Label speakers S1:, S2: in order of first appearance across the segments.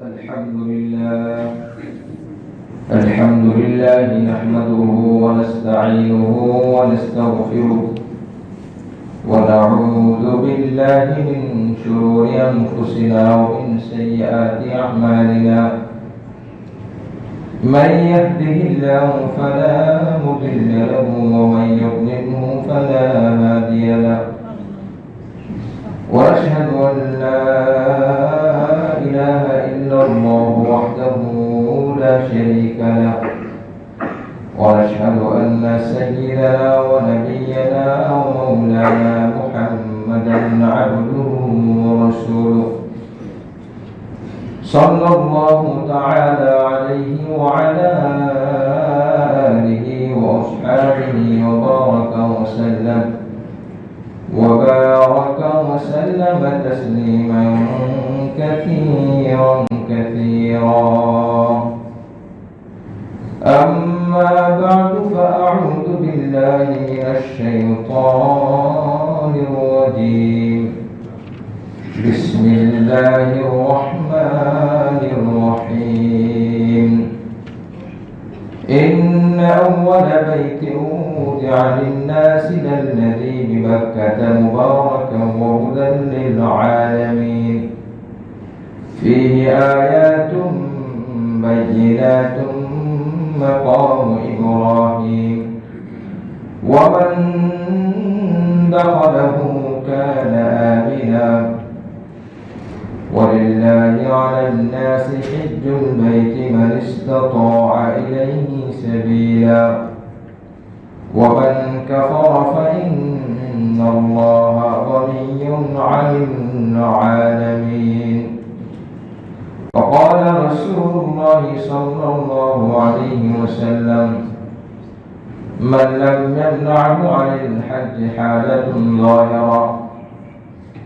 S1: الحمد لله نحمده ونستعينه ونستغفره ونعوذ بالله من شرور أنفسنا ومن سيئات أعمالنا من يهده الله فلا مضل له ومن يضلله فلا هادي له وأشهد أن لا إله إلا الله وحده لا شريك له ونشهد أن سيدنا ونبينا ومولانا محمدا عبده ورسوله صلى الله تعالى عليه وعلى آله وأصحابه وبارك وسلم تسليما كثيرا أما بعد فأعوذ بالله من الشيطان الرجيم بسم الله الرحمن الرحيم إن أول بيت وضع للناس للذي بمكة مباركا وهدى للعالمين فيه آيات بينات مقام إبراهيم ومن دخله كان آمنا ولله على الناس حج البيت من استطاع إليه سبيلا ومن كفر فإن الله غني عن العالمين وقال رسول الله صلى الله عليه وسلم من لم يمنعه عن الحج حالة ظاهرة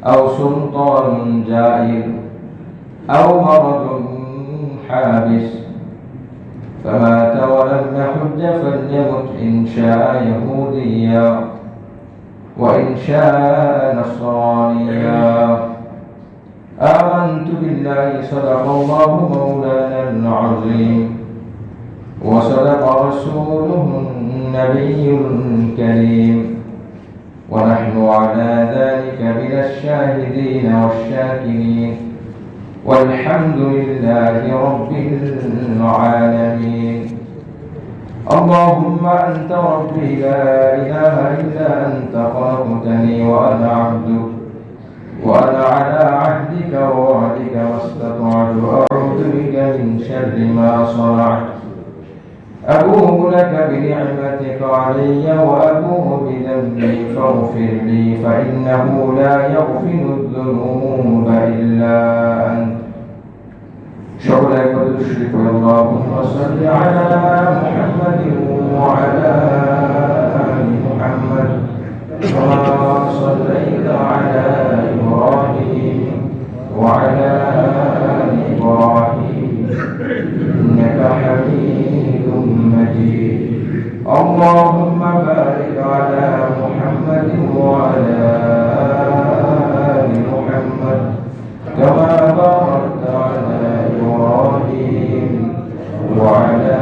S1: أو سلطان جائر أو مرض حابس فمات ولم يحج فليمت إن شاء يهوديا وإن شاء نصرانيا آمنت بالله صدق الله مولانا العظيم وصدق رسوله النبي الكريم ونحن على ذلك من الشاهدين والشاكرين والحمد لله رب العالمين اللهم أنت ربي لا إله إلا أنت خلقتني وأنا عبدك وأنا على عهدك ووعدك ما استطعت أعوذ بك من شر ما صنعت أبوء لك بنعمتك علي وأبوء بذنبي فاغفر لي فإنه لا يغفر الذنوب إلا أنت شكرا لك الشرك اللهم صل على محمد وعلى آل محمد كما صليت على إبراهيم وعلى آل إبراهيم إنك حميد مجيد اللهم بارك على محمد وعلى آل محمد كما باركت على إبراهيم وعلى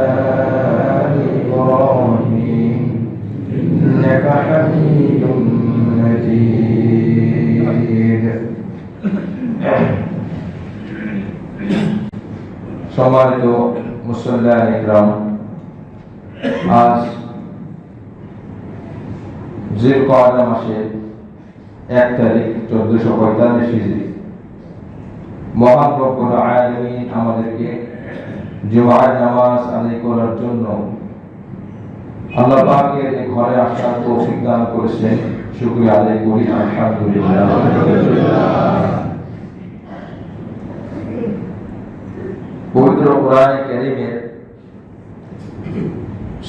S1: آل إبراهيم إنك حميد مجيد সম্মানিত মুসল্লিয়ান ইকরাম আজ জিলকআদা মাসের 1 তারিখ 1445 হিজরি মহান রব্বুল আলামিন আমাদেরকে জুমার নামাজ আদায় করার জন্য আল্লাহ পাকের এই ঘরে আসার তৌফিক দান করেছেন শুকরিয়া আদায় করি আলহামদুলিল্লাহ পবিত্র কোরআনে কারীমের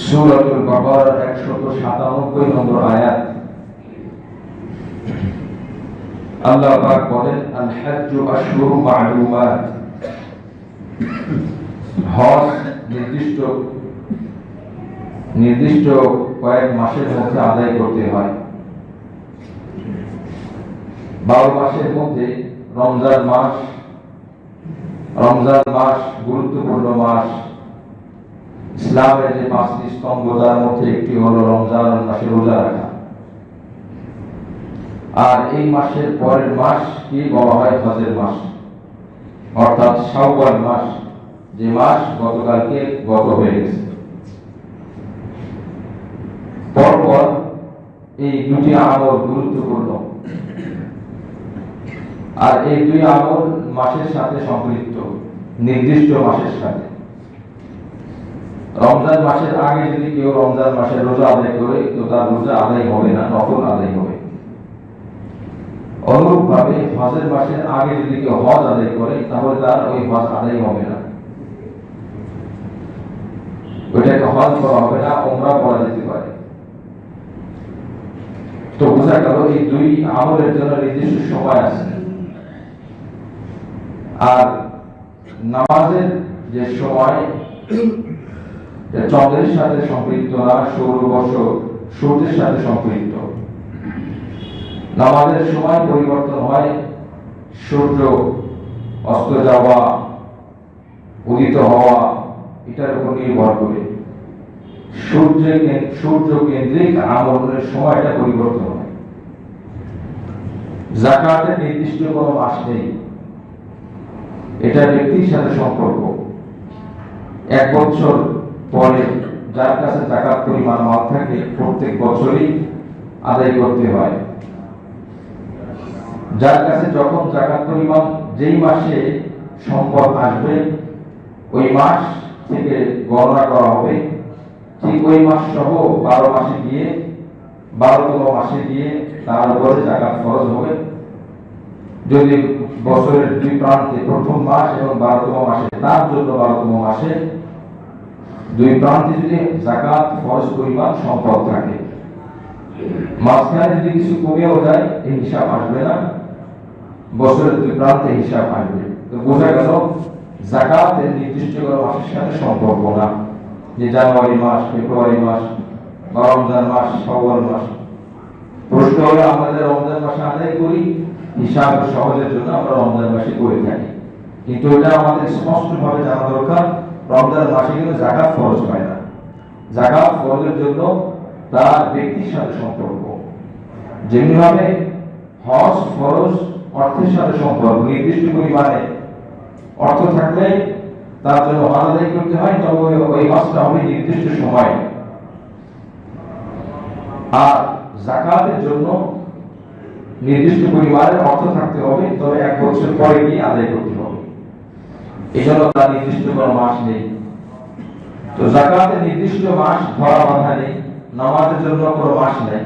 S1: সূরাতুল বাকারার 197 নম্বর আয়াত আল্লাহ পাক বলেন আল হজ্জু আশহুরুম মা'লুমাত হজ নির্দিষ্ট কয়েক মাসের মধ্যে আদায় করতে হয় 12 মাসের মধ্যে রমজান মাস রমজান মাস গুরুত্বপূর্ণ মাস। ইসলামের যে 5টি স্তম্ভ তার মধ্যে একটি হলো রমজান মাসে রোজা রাখা। আর এই মাসের পরের মাস কি বলা হয়? হজের মাস, অর্থাৎ শাওয়াল মাস, যে মাস গতকালকে গত হয়ে গেছে। পরপর এই দুটি আমল গুরুত্বপূর্ণ, আর এই দুই আমল মাসের সাথে সম্পৃক্ত, নির্দিষ্ট মাসের সাথে। রমজান মাসের আগে যদি কেউ রমজান মাসের রোজা আদায় করে তো তার রোজা আদায় হবে না, নফল আদায় হবে। অনুরূপভাবে হজের মাসের আগে যদি কেউ হজ আদায় করে তাহলে তার ওই হজ আদায় হবে না, ওইটাকে হজ করা হবে না, ওমরা করা যেতে পারে। তো বোঝা গেল এই দুই আমলের জন্য নির্দিষ্ট সময় আছে। আর নামাজের যে সময় চন্দ্রের সাথে সম্পৃক্ত না, সূর্যের সাথে সম্পৃক্ত। নামাজের সময় পরিবর্তন হয় সূর্য অস্ত যাওয়া, উদিত হওয়া, এটার উপর নির্ভর করে সূর্য কেন্দ্রিক আমলের সময়টা পরিবর্তন হয়। যাকাতের নির্দিষ্ট কোনো মাস নেই, এটা ব্যক্তির সাথে সম্পর্ক। 1 বছর পরে যার কাছে যাকাত পরিমাণ মাল থাকে প্রত্যেক বছরই আদায় করতে হয়। যার কাছে যখন যাকাত পরিমাণ যেই মাসে সম্পদ আসবে ওই মাস থেকে গণনা করা হবে, ঠিক ওই মাস সহ 12 মাসে গিয়ে 12তম মাসে গিয়ে তার উপরে যাকাত ফরজ হবে। যদি বছরের দুই প্রান্তে প্রথম মাস এবং 12তম মাসে তার জন্য 12তম মাসে দুই প্রান্তে যদি যাকাত ফরজ পরিমাণ সম্পদ থাকে, মাঝখানে যদি কিছু কমেও যায় এই হিসাব আসবে না, বছরের দুই প্রান্তে হিসাব আসবে। তো বোঝা গেল যাকাতের নির্দিষ্ট কোনো মাসের সাথে সম্পর্ক না, যে জানুয়ারি মাস, ফেব্রুয়ারি মাস বা রমজান মাস, শাওয়াল মাস। প্রশ্ন হলো আমাদের রমজান মাসে আদায় করি, হিসাব সহজের জন্য আমরা রমজান মাসে করে থাকি, কিন্তু এটা আমাদের স্পষ্টভাবে জানা দরকার রমজান মাসে কিন্তু যাকাত ফরজ হয় না। যাকাত ফরজের জন্য তার ব্যক্তির সাথে সম্পর্ক। যেমনিভাবে হজ ফরজ অর্থের সাথে সম্পর্ক, নির্দিষ্ট পরিমাণে অর্থ থাকলে তার জন্য হজ আদায় করতে হয়, তবে ওই হজটা হবে নির্দিষ্ট সময়। আর যাকাতের জন্য নির্দিষ্ট পরিমাণের অর্থ থাকতে হবে, তবে 1 বছর পরে গিয়ে আদায় করতে হবে। এই জন্য তার নির্দিষ্ট কোনো মাস নেই। তো যাকাতের নির্দিষ্ট মাস ধরা বাঁধা নেই, নামাজের জন্য কোনো মাস নেই,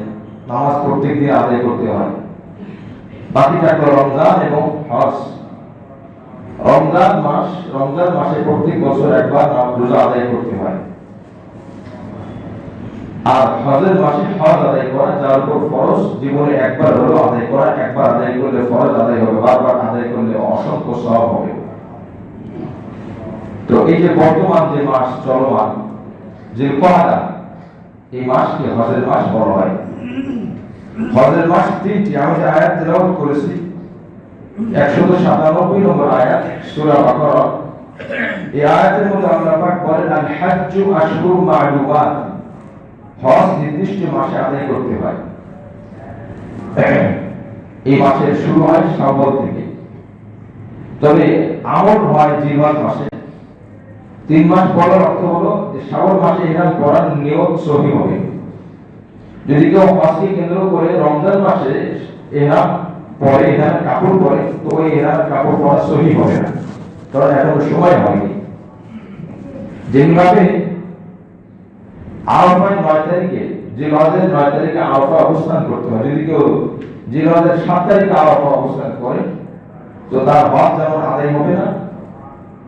S1: নামাজ প্রত্যেক দিন আদায় করতে হয়। বাকি থাকলো রমজান এবং হজ। রমজান মাসে প্রত্যেক বছর একবার রোজা আদায় করতে হয়। আর হজের মাসে হজ আদায় করা যার উপর ফরজ, জীবনে একবার হলো আদায় করা, একবার আদায় করলে ফরজ আদায় হবে, বারবার আদায় করলে অসংখ্য সওয়াব হবে। তো এই যে বর্তমান যে মাস চলমান জিলকআদা, এই মাসকে হজের মাস বলা হয়। হজের মাস 3টি, আমি যে আয়াত তেলাওয়াত করেছি 197 নম্বর আয়াত সূরা বাকারা, এই আয়াতের মধ্যে আল্লাহ পাক বলেন আল হাজ্জু আশহুরুম মা'লুমাত, হজ নির্দিষ্ট মাসে আদায় করতে হয়। এই মাসের শুরু হয় শাওয়াল থেকে, তবে আমল হয় জিলহজ মাসে। 3 মাস পরের অর্থ হলো যে শাওয়াল মাসে ইহরাম করার নিয়ত সহিহ হবে। যদি কেউ হজকে কেন্দ্র করে রমজান মাসে ইহরাম পরে, ইহরাম কাপড় পরে, তো ওই ইহরাম কাপড় পরা সহিহ হবে না, কারণ এখনো সময় হয়নি। যেভাবে আরাফায় 9 তারিখে, জিলহজের 9 তারিখে আরাফা অবস্থান করতে হয়, যদি কেউ জিলহজের 7 তারিখে আরাফা অবস্থান করে তো তার হজ যেমন আদায় হবে না।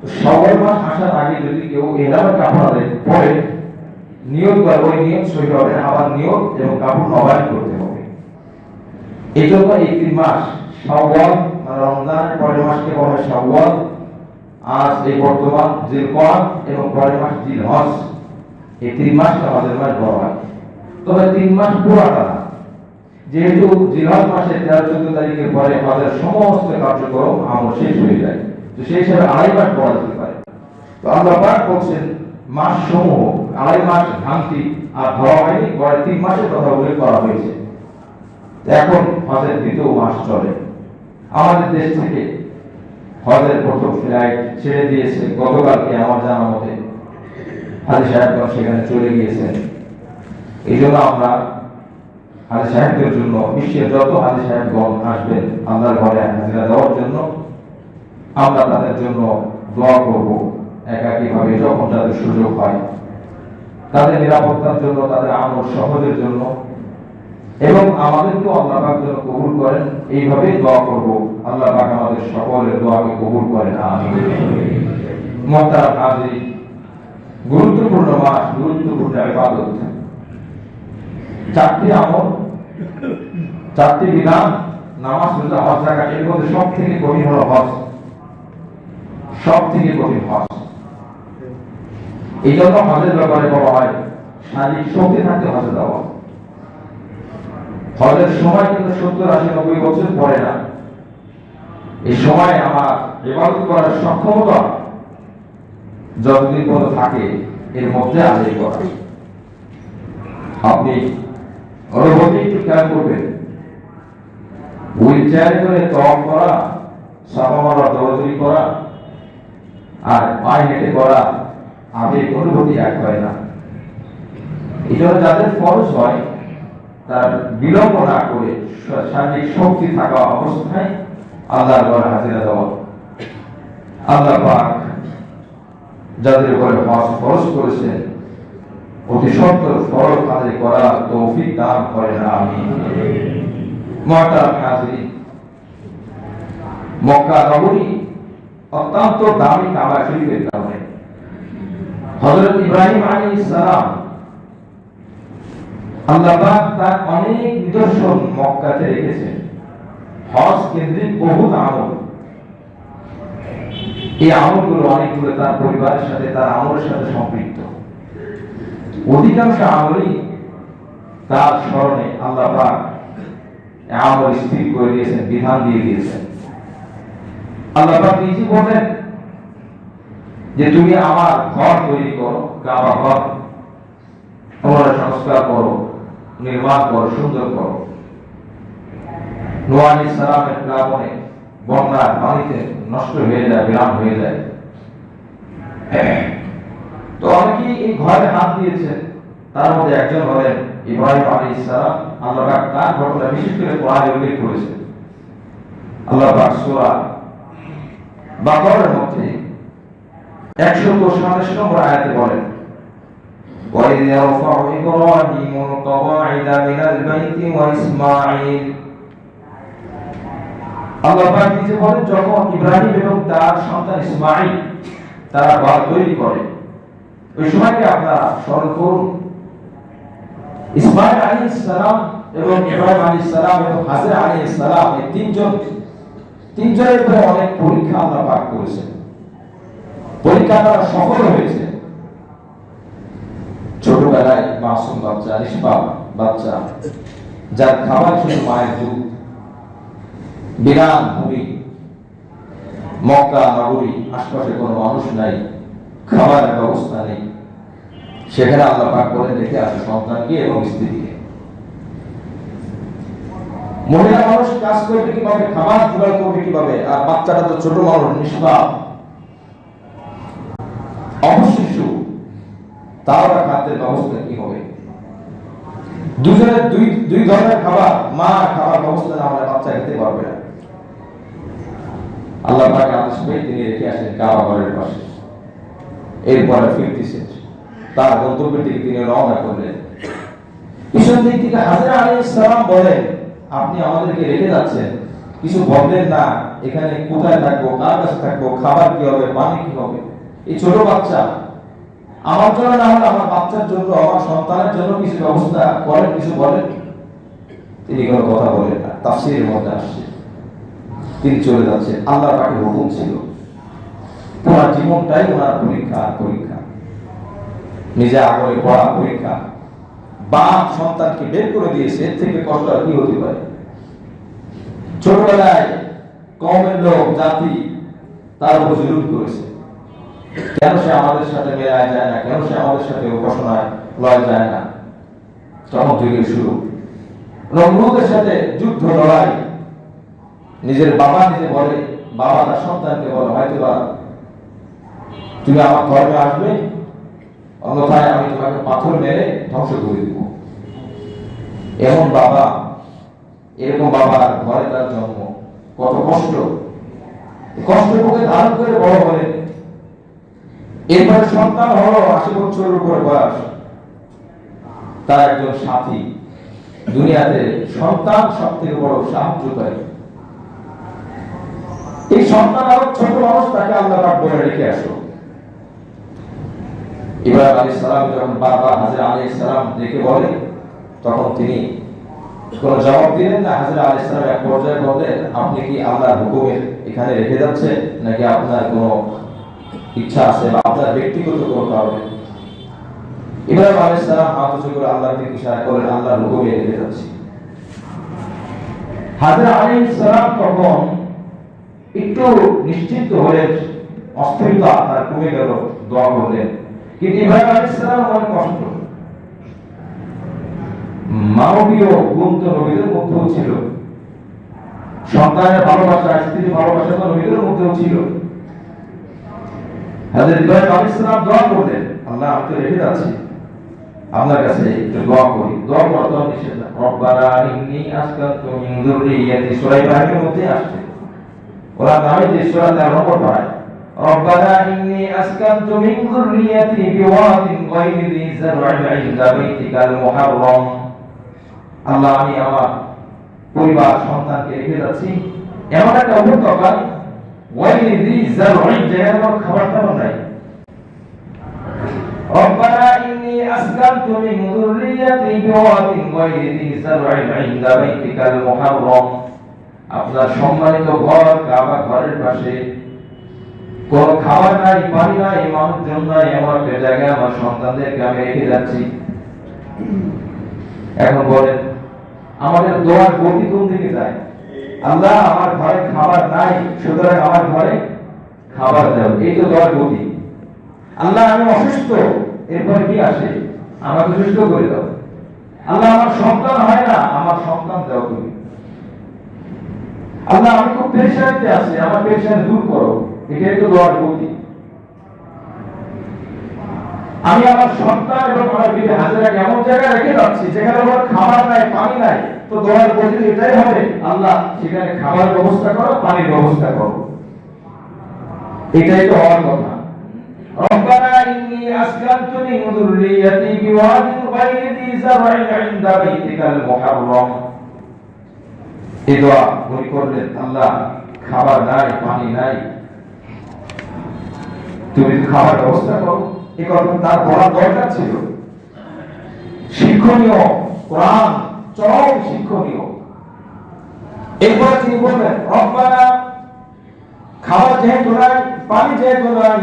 S1: তো শাওয়াল মাস আসার আগে যদি কেউ ইহরামের কাপড় আদায় পরে নিয়ত করে, ওই নিয়ত সহিহ হবে না, আবার নিয়ত এবং কাপড় নবায়ন করতে হবে। এই জন্য এই 3 মাস শাওয়াল, মানে রমজানের পরের মাসকে বলা হয় শাওয়াল, আর এই বর্তমান জিলকআদ এবং পরের মাস জিলহজ, এই 3 মাসকে হজের মাস বলা হয়। তবে 3 মাস পুরাটা না, যেহেতু জিলহজ মাসের 13-14 তারিখের পরে হজের সমস্ত কার্যক্রম আমল শেষ হয়ে যায়, তো সেই হিসাবে 2.5 মাস বলা যেতে পারে। তো আল্লাহ পাক বলছেন মাস সমূহ 2.5 মাস ভাঙতি আর ধরা হয়নি, পরে 3 মাসের কথা উল্লেখ করা হয়েছে। এখন হজের 2য় মাস চলে। আমাদের দেশ থেকে হজের প্রথম ফ্লাইট ছেড়ে দিয়েছে গতকালকে আমার জানা মতে, হাজী সাহেবগণ সেখানে চলে গিয়েছেন। এই জন্য আমরা হাজী সাহেবদের জন্য, বিশ্বের যত হাজী সাহেবগণ আসবেন আল্লাহর ঘরে হাজিরা দেওয়ার জন্য, আমরা তাদের জন্য দোয়া করব একাকীভাবে যখন তাদের সুযোগ হয়, তাদের নিরাপত্তার জন্য, তাদের আমল সহজের জন্য, এবং আমাদেরকেও আল্লাহ পাক যেন কবুল করেন, এইভাবে দোয়া করব। আল্লাহ পাক আমাদের সকলের দোয়াকে কবুল করেন, আমিন। মুহতারাম হাজির, গুরুত্বপূর্ণ মাস, গুরুত্বপূর্ণ ইবাদত, 4টি আমল, 4টি বিধান, নামাজ, রোজা, হজ, যাকাত, এর মধ্যে সবথেকে কঠিন হলো হজ। সবথেকে কঠিন হজ। এই জন্য হজের ব্যাপারে বলা হয় শারীরিক শক্তি থাকতে হজে যাওয়া। হজের সময় কিন্তু 70, 80, 90 বছর পরে না। এই সময় আমার ইবাদত করার সক্ষমতা যতদিন পর্যন্ত থাকে এর মধ্যে আদায় করা। আপনি অনুভূতি একটু খেয়াল করবেন, হুইল চেয়ারে করে তওয়াফ করা, সাফা মারওয়া দৌড়াদৌড়ি করা আর পায়ে হেঁটে করা আবেগ অনুভূতি এক হয় না। এই জন্য যাদের ফরজ হয় তার বিলম্ব না করে শারীরিক শক্তি থাকা অবস্থায় আল্লাহর ঘরে হাজিরা দেওয়া। আল্লাহ পাক যাদের উপরে হজ ফরজ করেছেন অতি সত্তর ফরজ আদায় করার তৌফিক দান করেন, আমিন। মুহতারাম হাজিরিন, মক্কা নগরী অত্যন্ত দামি কাবা শরীফের কারণে হযরত ইব্রাহিম আলাইহিস সালাম আল্লাহ পাক তার অনেক নিদর্শন মক্কাতে রেখেছেন, হজ কেন্দ্রিক বহু আমল। এই আমলগুলো অনেকগুলো তার পরিবারের সাথে, তার আমলের সাথে সম্পৃক্ত। অধিকাংশ আমলই তার স্মরণে আল্লাহ পাক আমল স্থির করে দিয়েছেন, বিধান দিয়ে দিয়েছেন। আল্লাহ পাক নিজে বলেন যে তুমি আমার ঘর তৈরি করো, কাবা ঘর তোমরা সংস্কার করো, নির্মাণ করো, সুন্দর করো। নূহ আলাইহিস সালামের প্লাবনে বন্যার পানিতে নষ্ট হয়ে যায়, বিরাম হয়ে যায়। তো অনেকেই এই ঘরে হাত দিয়েছেন, তার মধ্যে একজন হলেন ইব্রাহিম আলাইহিস সালাম। আল্লাহ পাক তার ঘটনা বিশেষ করে কোরআনে উল্লেখ করেছেন। আল্লাহ পাক সূরা বাকারার মধ্যে 127 নম্বর আয়াতে বলেন, وَإِذْ يَرْفَعُ إِبْرَاهِيمُ الْقَوَاعِدَ مِنَ الْبَيْتِ وَإِسْمَاعِيلُ। আল্লাহ পাক নিজে বলেন যখন ইব্রাহিম এবং তার সন্তান ইসমাঈল তারা ঘর তৈরি করে, ওই সময়কে আপনারা স্মরণ করুন। ইসমাঈল আলাইহিস সালাম এবং ইব্রাহিম আলাইহিস সালাম এবং হাজরা আলাইহিস সালাম, এই তিনজনের উপরে অনেক পরীক্ষা আল্লাহ পাক করেছেন। পরীক্ষা তারা সফল হয়েছে। ছোটবেলায় মাসুম বাচ্চা, নিষ্পাপ বাচ্চা, যার খাবার শুধু মায়ের দুধ, বিরান ভূমি, মক্কা নগরী, আশপাশে কোনো মানুষ নাই, খাবারের ব্যবস্থা নেই, সেখানে আল্লাহ পাক বলেন রেখে আসে সন্তানকে এবং স্ত্রীকে। মহিলা মানুষ কাজ করবে কিভাবে, খাবার জোগাড় করবে কিভাবে, আর বাচ্চাটা তো ছোট মানুষ, নিষ্পাপ, অবশিশু, তার খাদ্যের ব্যবস্থা কি হবে? দুজনের দুই ধরনের খাবার, মা খাবার ব্যবস্থা না হলে বাচ্চা খেতে পারবে না। আল্লাহ পাক আদেশ পেয়ে তিনি রেখে আসেন কাবা ঘরের পাশে। এরপরে ফিরতেছেন, তার গন্তব্যের দিকে তিনি রওনা করলেন। পিছন দিক থেকে হাজরা আলাইহিস সালাম বলেন, আপনি আমাদেরকে রেখে যাচ্ছেন, কিছু বললেন না, এখানে কোথায় থাকবো, কার কাছে থাকবো, খাবার কি হবে, পানি কি হবে? এই ছোট বাচ্চা, আমার জন্য না হলে আমার বাচ্চার জন্য, আমার সন্তানের জন্য কিছু ব্যবস্থা করেন, কিছু বলেন। তিনি কোনো কথা বলেন না। তাফসীরের মধ্যে আসছে তিনি চলে যাচ্ছেন। আল্লাহ পাকের হুকুম ছিল, পুরো জীবনটাই ওনার পরীক্ষা, পরীক্ষা, নিজে আগলে পড়া পরীক্ষা। বাপ সন্তানকে বের করে দিয়েছে, এর থেকে কষ্ট আর কি হতে পারে? ছোটবেলায় কওমের লোক, জাতি তার উপর জুলুম করেছে। কেন সে আমাদের সাথে মেলায় যায় না, কেন সে আমাদের সাথে উপাসনায় লয় যায় না? তখন থেকে শুরু নমরুদের সাথে যুদ্ধ লড়াই। নিজের বাবা নিজে বলে, বাবা তার সন্তানকে বলে, হয়তো বা তুমি আমার ধর্মে আসবে, অন্যথায় আমি তোমাকে পাথর মেরে ধ্বংস করে দিব। এমন বাবা, এরকম বাবার ঘরে তার জন্ম, কত কষ্ট, কষ্টকে ধারণ করে বড় হলেন। এরপরে সন্তান হলো ৮০ বছরের উপরে বয়স। তার একজন সাথী, দুনিয়াতে সন্তান সব থেকে বড় সাহায্যকারী। এই সন্তান আরো ছোট মানুষ, তাকে আল্লাহ পাক বলে রেখে আসো। ইব্রাহিম আলাইহিস সালাম যখন বারবার হাজরা আলাইহিস সালাম ডেকে বলে, তখন তিনি কোনো জবাব দিলেন না। হাজরা আলাইহিস সালাম এক পর্যায়ে বললেন, আপনি কি আল্লাহর হুকুমে এখানে রেখে যাচ্ছেন, নাকি আপনার কোনো ইচ্ছা আছে বা আপনার ব্যক্তিগত কোনো কারণে? ইব্রাহিম আলাইহিস সালাম হাত উঁচু করে আল্লাহর দিকে ইশারা করেন, আল্লাহর হুকুমে রেখে যাচ্ছি। হাজরা আলাইহিস সালাম তখন একটু নিশ্চিন্ত হলেন, অস্থিরতা তার কমে গেল, দোয়া করলেন। কিন্তু ইব্রাহিম আলাইহিস সালাম অনেক কষ্ট, মানবীয় গুণ তো নবীদের মধ্যেও ছিল, সন্তানের ভালোবাসা, স্ত্রীর ভালোবাসা তো নবীদের মধ্যেও ছিল। হযরত ইব্রাহিম আলাইহিস সালাম দোয়া করলেন, আল্লাহ আমি তো রেখে যাচ্ছি, আপনার কাছে একটু দোয়া করি। দোয়া করতে নিষেধ না। রব্বানা ইন্নী আসকানতু মিন যুররিয়্যাতি, সূরা ইব্রাহিমের মধ্যে আসছে। ওরা নামে যে সূরা ১৩ নম্বর পায়, রব্বানা ইন্নী আসকানতু মিন যুররিয়্যাতি বিওয়াদিন গায়রি যি যার'ইন 'ইনদা বাইতিকাল মুহাররম। আল্লাহ আমি আমার পরিবার সন্তানকে রেখে যাচ্ছি এমন একটা উপত্যকায়, গায়রি যি যার'ইন, যেখানে কোনো খাবার দাবার নাই। রব্বানা ইন্নী আসকানতু মিন যুররিয়্যাতি বিওয়াদিন গায়রি যি যার'ইন 'ইনদা বাইতিকাল মুহাররম। আপনার সম্মানিত ঘর কাবা ঘরের পাশে কোন খাবার নাই, পানি নাই, মানুষজন নাই, এমন একটা জায়গায় আমার সন্তানদেরকে আমি রেখে যাচ্ছি। এখন বলেন আমাদের দোয়ার গতি কোন দিকে যায়? আল্লাহ আমার ঘরে খাবার নাই, সুতরাং আমার ঘরে খাবার দাও, এই তো দোয়ার গতি। আল্লাহ আমি অসুস্থ, এরপর কি আসে? আমাকে সুস্থ করে দাও। আল্লাহ আমার সন্তান হয় না, আমার সন্তান দাও তুমি। আল্লাহ আমি খুব পেরেশানিতে আছি, আমার পেরেশানি দূর করো, এটাই তো দোয়ার গতি। আমি আমার সন্তান এবং আমার বিবি হাজেরাকে এমন জায়গায় রেখে যাচ্ছি যেখানে আমার খাবার নাই, পানি নাই, তো দোয়ার গতি এটাই হবে, আল্লাহ সেখানে খাবার ব্যবস্থা করো, পানির ব্যবস্থা করো। এটাই তো হওয়ার কথা। রব্বানা ইন্নী আসকানতু মিন যুররিয়্যাতি বিওয়াদিন গায়রি যি যার'ইন 'ইনদা বাইতিকাল মুহাররম। এই দোয়া উনি করলেন, আল্লাহ খাবার নাই, পানি নাই, তুমি খাবার ব্যবস্থা করো। এই কথা তার বলার দরকার ছিল। শিক্ষণীয়, কোরআন চরম শিক্ষণীয়। এরপর তিনি বললেন, রব্বানা খাবার যেহেতু নাই, পানি যেহেতু নাই,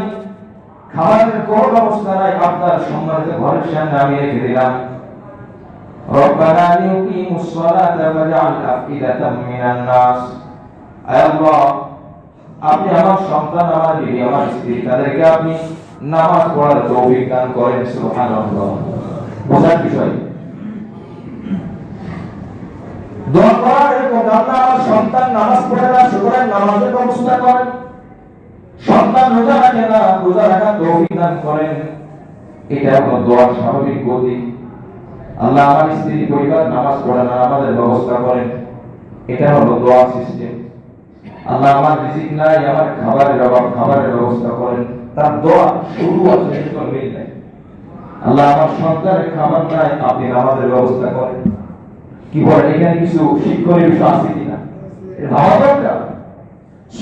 S1: খাবারের কোনো ব্যবস্থা নাই, আপনার সম্মানিত ঘরের সামনে আমি রেখে দিলাম। রব্বানা লিউকিমুস সালাতা ওয়াজআল আফইদাতাম মিনান নাস। আয় আল্লাহ আপনি আমার সন্তান, আমার বিবি, আমার স্ত্রী, তাদেরকে আপনি নামাজ পড়ার তৌফিক দান করেন। সুবহানাল্লাহ। বোঝার বিষয় দোয়া করার এরকম, আল্লাহ আমার সন্তান নামাজ পড়ে না, সুতরাং নামাজের ব্যবস্থা করেন। সন্তান রোজা রাখে না, রোজা রাখার তৌফিক দান করেন। এটা হলো দোয়ার স্বাভাবিক গতি। আল্লাহ আমার স্ত্রী পরিবার নামাজ পড়ে না, নামাজের ব্যবস্থা করেন। এটা হলো দোয়া সিস্টেম। আল্লাহ আমার রিজিক নাই, আমার খাবারের অভাব, খাবারের ব্যবস্থা করেন। তার দোয়া শুরু আছে, কোনো মিল নাই। আল্লাহ আমার সন্তানের খাবার নাই, আপনি নামাজের ব্যবস্থা করেন। কি বলেন, এখানে কিছু শিক্ষণীয় বিষয় আছে কিনা ভাবা দরকার।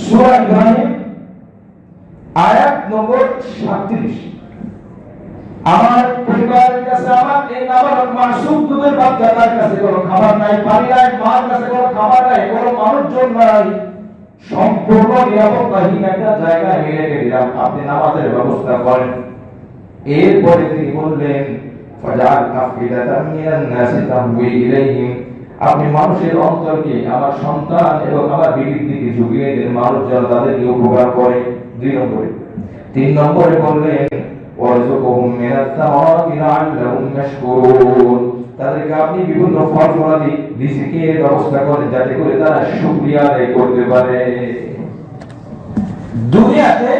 S1: সূরা ইব্রাহিম আয়াত নম্বর 37। আমার পরিবারের কাছে, আমার এই নাবালক মাসুম দুধের বাচ্চাটার কাছে কোনো খাবার নাই, পানি নাই, মার কাছে কোনো খাবার নাই, কোনো মানুষজন নাই, সম্পূর্ণ নিরাপত্তাহীন একটা জায়গায় আমি রেখে দিলাম, আপনি নামাজের ব্যবস্থা করেন। এরপরে তিনি বললেন, ফাজআল আফইদাতাম মিনান নাসি তাহওয়ি ইলাইহিম। আপনি মানুষের অন্তরকে আমার সন্তান এবং আমার বিবির দিকে ঝুঁকিয়ে দেন, মানুষ যেন তাদেরকে উপকার করে। 2 নম্বরে। 3 নম্বরে বললেন ওয়ারযুকহুম মিনাত তামারাতি লাআল্লাহুম ইয়াশকুরুন, তাদেরকে আপনি বিভিন্ন ফল ফলাদি রিজিকের ব্যবস্থা করেন যাতে করে তারা শুকরিয়া আদায় করতে পারে। দুনিয়াতে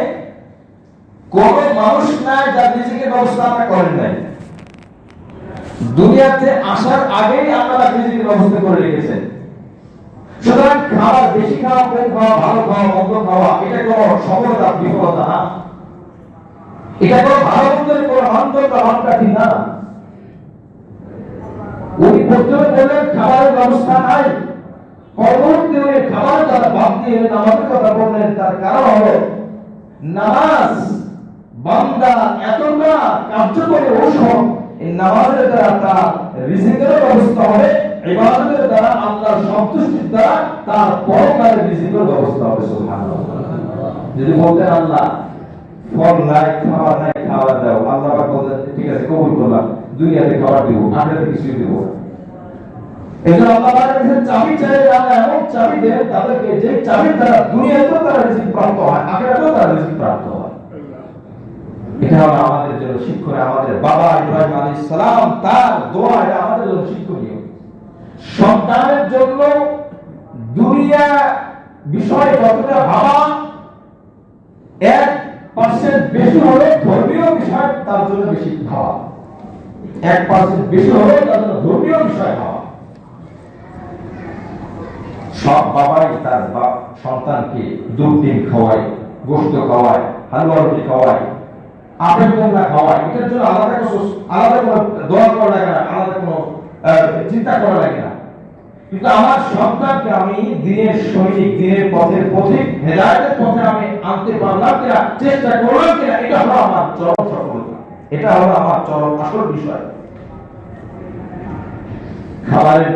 S1: কোন মানুষ নাই যার রিজিকের ব্যবস্থা আমরা করেন নাই। দুনিয়াতে আসার আগেই আপনারা রিজিকের ব্যবস্থা করে রেখেছেন। সুতরাং খাবার বেশি খাওয়া, কম খাওয়া, ভালো খাওয়া, মন্দ খাওয়া এটা কোনো সফলতা বিফলতা না, এটা কোনো ভালো মন্দের কোনো মানদণ্ড মাপকাঠি না। উনি প্রথমে বললেন খাবারের ব্যবস্থা নাই, পরবর্তী উনি খাবার যারা বাদ দিয়ে নামাজের কথা বললেন। তার কারণ হলো নামাজ বান্দা এতটা কার্যকরী ঔষধ, এই নামাজের দ্বারা তার রিজিকের ব্যবস্থা হবে, ইবাদতের দ্বারা আল্লাহর সন্তুষ্টির দ্বারা তার পরকালের রিজিকের ব্যবস্থা হবে। সুবহানাল্লাহ। যদি বলতেন আল্লাহ ফল নাই, খাবার নাই, খাবার দাও, আল্লাহ পাক বলতেন ঠিক আছে কবুল করলাম, দুনিয়াতে খাবার দেব, আখিরাতে কিছুই দেব না। এজন্য আল্লাহ পাক বলেন চাবি চাইলে আল্লাহ এমন চাবি দেন তাদেরকে যে চাবির দ্বারা দুনিয়াতেও তারা রিজিক প্রাপ্ত হয়, আখিরাতেও তারা রিজিক প্রাপ্ত হয়। এটা হলো আমাদের জন্য শিক্ষণীয়। আমাদের বাবা ইব্রাহিম আলাইহিস সালাম তার দোয়া এটা আমাদের জন্য শিক্ষণীয়। সন্তানের জন্য দুনিয়া বিষয় যতটা ভাবা 1% বেশি হলে ধর্মীয় বিষয় তার জন্য বেশি ভাবা, 1% বেশি হলে তার জন্য ধর্মীয় বিষয় ভাবা। সব বাবাই তার সন্তানকে দুধ ডিম খাওয়ায়, গোশত খাওয়ায়, হালুয়া রুটি খাওয়ায়, আপেল কমলা খাওয়ায়। এটার জন্য আলাদা কোনো দোয়া করা লাগে না, আলাদা কোনো চিন্তা করা লাগে না। কিন্তু আমার সন্তানকে আমি দিনের সৈনিক, দিনের পথের পথিক, হেদায়েতের পথে আমি আনতে পারলাম কিনা, চেষ্টা করলাম কিনা, এটা হলো আমার চরম সফলতা, এটা হলো আমার চরম আসল বিষয়। খাবারের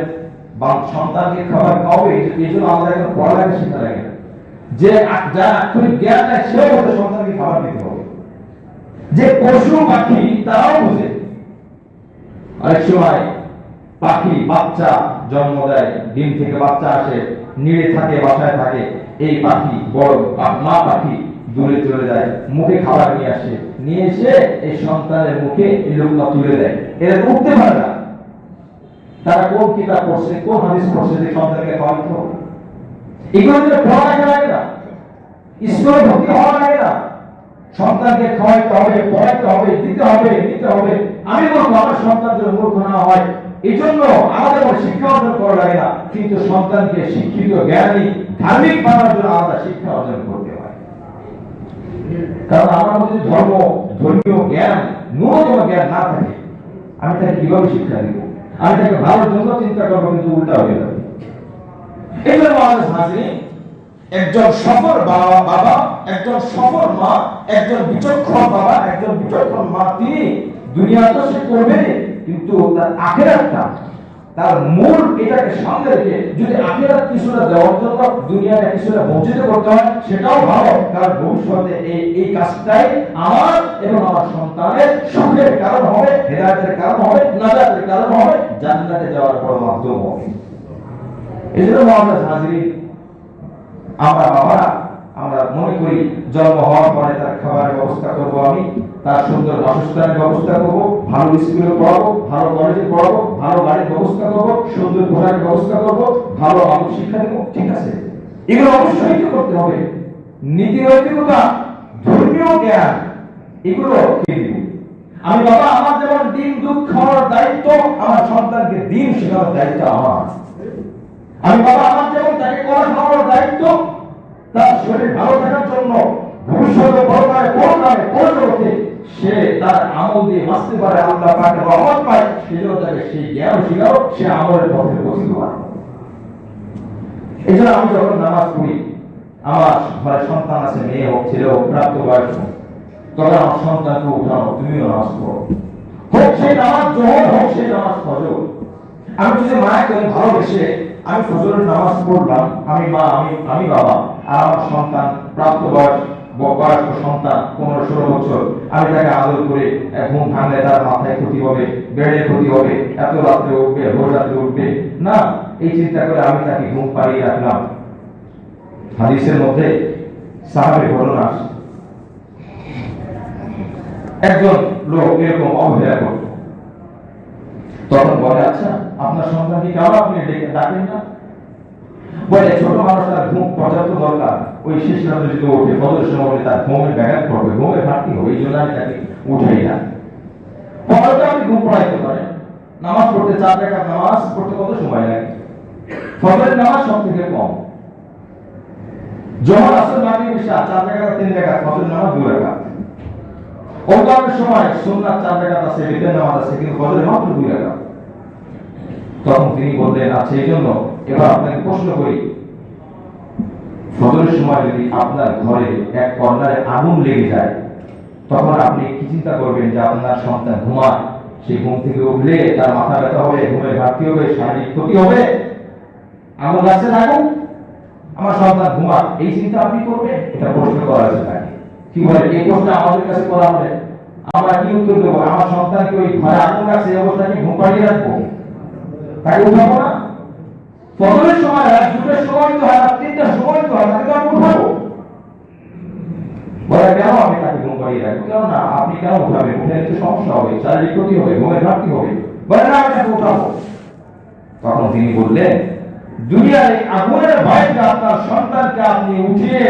S1: সন্তানকে খাবার খাওয়াবে এই জন্য আমাদের এখন পড়ালেখা শেখা লাগে না। যে যার আক্ষরিক জ্ঞান নাই সেও বলতে সন্তানকে খাবার দিতে হবে। যে পশু পাখি তারাও বুঝে। অনেক সময় পাখি বাচ্চা জন্ম দেয়, ডিম থেকে বাচ্চা আসে, নিড়ে থাকে, বাসায় থাকে। এই পাখি বড় মা পাখি দূরে চলে যায়, মুখে খাবার নিয়ে আসে, নিয়ে এসে এই সন্তানের মুখে এই লোকটা তুলে দেয়। এরা উঠতে পারে না। তারা কোন কিতাব পড়ছে, কোন হাদিস পড়ছে যে সন্তানকে খাওয়াতে হবে? এগুলো যে পড়ালেখা লাগে না, স্কুলে ভর্তি হওয়া লাগে না। সন্তানকে খাওয়াইতে হবে, পড়াইতে হবে, দিতে হবে, নিতে হবে। আমি বলবো আমার সন্তান যেন মূর্খ না হয় এই জন্য আমাদের শিক্ষা অর্জন করা লাগে না, কিন্তু সন্তানকে শিক্ষিত, জ্ঞানী, ধার্মিক বানানোর জন্য আলাদা শিক্ষা অর্জন করতে হয়। কারণ আমার মধ্যে ধর্মীয় জ্ঞান, ন্যূনতম জ্ঞান না থাকে, আমি তাকে কিভাবে শিক্ষা দিব? আমি তাকে ভালোর জন্য চিন্তা করবো, কিন্তু উল্টা হয়ে যাবে। এই জন্য আমাদের হাজির একজন সফল বাবা, একজন সফল মা, একজন বিচক্ষণ বাবা, একজন বিচক্ষণ মা, তিনি দুনিয়া তো সে করবে, কিন্তু তার আখিরাতটা, তার মূল এটাকে সামনে রেখে যদি আখিরাত কিছুটা দেওয়ার জন্য দুনিয়াটা কিছুটা বঞ্চিত করতে হয় সেটাও ভালো। কারণ ভবিষ্যতে এই কাজটাই আমার এবং আমার সন্তানের সুখের কারণ হবে, হেদায়েতের কারণ হবে, নাজাতের কারণ হবে, জান্নাতে যাওয়ার বড় মাধ্যম হবে। এই জন্য আমাদের হাজির আমরা বাবারা আমরা মনে করি জন্ম হওয়ার পরে তার খাবারের ব্যবস্থা করবো, আমি তার সুন্দর বাসস্থানের ব্যবস্থা করবো, ভালো স্কুলে পড়াবো, ভালো কলেজে পড়াবো, ভালো গাড়ির ব্যবস্থা করবো, সুন্দর পোশাকের ব্যবস্থা করবো, ভালো আলোক শিক্ষা দেবো। ঠিক আছে, এগুলো অবশ্যই করতে হবে। নীতি নৈতিকতা, ধর্মীয় জ্ঞান, এগুলো কে দিব? আমি বাবা আমার যেমন ডিম দুধ খাওয়ার দায়িত্ব, আমার সন্তানকে ডিম শেখানোর দায়িত্ব আমার। আমি বাবা আমার যেমন তাকে কলা খাওয়ার দায়িত্ব, তার শরীর ভালো থাকার জন্য ভবিষ্যতে পরকালে সে তার আমল দিয়ে বাঁচতে পারে, আল্লাহ পাকের রহমত পায়, সেজন্য তাকে সেই জ্ঞান শিখাও, সে আমলের পথে পৌঁছতে পারে। এই জন্য আমি যখন নামাজ পড়ি, আমার ঘরে সন্তান আছে, মেয়ে হোক ছেলে হোক, প্রাপ্ত বয়স হোক, তখন আমার সন্তানকে উঠানো, তুমিও নামাজ পড়ো, হোক সেই নামাজ জোহর, হোক সেই নামাজ ফজর। আমি যদি মায়াকে ভালোবেসে আমি ফজরের নামাজ পড়লাম, আমি মা, আমি বাবা, আর আমার সন্তান প্রাপ্ত বয়স্ক সন্তান 15-16 বছর, আমি তাকে আদর করে ঘুম ভাঙলে তার মাথায় ক্ষতি হবে, বেড়ে ক্ষতি হবে, এত রাত্রে উঠবে, রোজ রাত্রে উঠবে না, এই চিন্তা করে আমি তাকে ঘুম পাড়িয়ে রাখলাম। হাদিসের মধ্যে সাহাবীর ঘটনা, একজন লোক এরকম অবহেলা করত, তখন বলে, আচ্ছা আপনার সন্তানকে কেন আপনি ডাকেন না? বলে, ছোট মানুষ তার ঘুম পর্যাপ্ত দরকার, ওই শেষ রাতে যদি ওঠে ফজরের সময় তার ঘুমের ব্যাঘাত করবে, ঘুমের ঘাটতি হবে, এই জন্য আমি তাকে উঠাই না। ফজরটা আপনি ঘুম পড়াইতে পারেন, নামাজ পড়তে 4 রাকাত নামাজ পড়তে কত সময় লাগে? ফজরের নামাজ সব থেকে কম, জোহর আসর মাগরিব ইশা 4 রাকাত 3 রাকাত, ফজরের নামাজ 2 রাকাত। অন্যান্য সময় সুন্নাত 4 রাকাত আছে, বিতের নামাজ আছে, কিন্তু ফজরের মাত্র 2 রাকাত। তখন তিনি বললেন, আচ্ছা এই জন্য এবার আপনাকে প্রশ্ন করি, ফজরের সময় যদি আপনার ঘরে এক কর্নারে আগুন লেগে যায়, তখন আপনি কি চিন্তা করবেন যে আপনার সন্তান ঘুমায়, সেই ঘুম থেকে উঠলে তার মাথা ব্যথা হবে, ঘুমের ঘাটতি হবে, শারীরিক ক্ষতি হবে? আগুন লাগছে না, আগুন, আমার সন্তান ঘুমাক, এই চিন্তা আপনি করবেন? এটা প্রশ্ন করা হয়েছে তাকে। কি বলে, এই প্রশ্ন আমাদের কাছে করা হলে আমরা কি উত্তর দেবো? আমার সন্তানকে ওই ঘরে আগুন লাগছে এই অবস্থায় কি ঘুম পাড়িয়ে রাখবো? তাকে উঠাবো না? ফজরের সময় রাত 2টার সময় তো হয়, রাত 3টার সময় তো হয়, তাকে তো আমি উঠাবো? বলে, কেন আমি তাকে ঘুম পাড়িয়ে রাখবো? কেন না, আপনি কেন উঠাবেন? উঠে তো সমস্যা হবে, শারীরিক ক্ষতি হবে, ঘুমের ঘাটতি হবে। বলে, না আমি তাকে উঠাবো। তখন তিনি বললেন, দুনিয়ার এই আগুনের ভয়কে আপনার সন্তানকে আপনি উঠিয়ে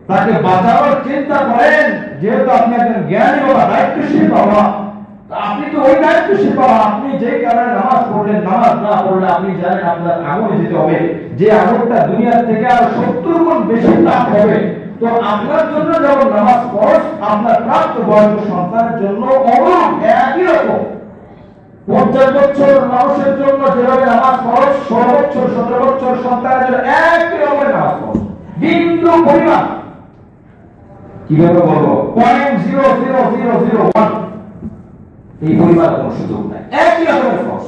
S1: তাকে বাঁচানোর চিন্তা করেন, যেহেতু আপনি একজন জ্ঞানী বাবা, দায়িত্বশীল বাবা, আপনি তো ওই দায়িত্বশীল বাবা, আপনি যে কারণে নামাজ পড়লেন, নামাজ না পড়লে আপনি জানেন আপনার আগুনে যেতে হবে, যে আগুনটা দুনিয়ার থেকে আর 70 গুণ বেশি তাপ হবে। তো আপনার জন্য যেমন নামাজ ফরজ, আপনার প্রাপ্ত বয়স্ক সন্তানের জন্য অনুরূপ একই রকম। 50 বছর মানুষের জন্য যেভাবে নামাজ ফরজ, 16 বছর 17 বছর সন্তানের জন্য একই রকমের নামাজ ফরজ, বিন্দু পরিমাণ, কিভাবে বলবো, 0.00001 এই পরিমাণ কোনো সুযোগ নাই, একই রকমের ফরজ।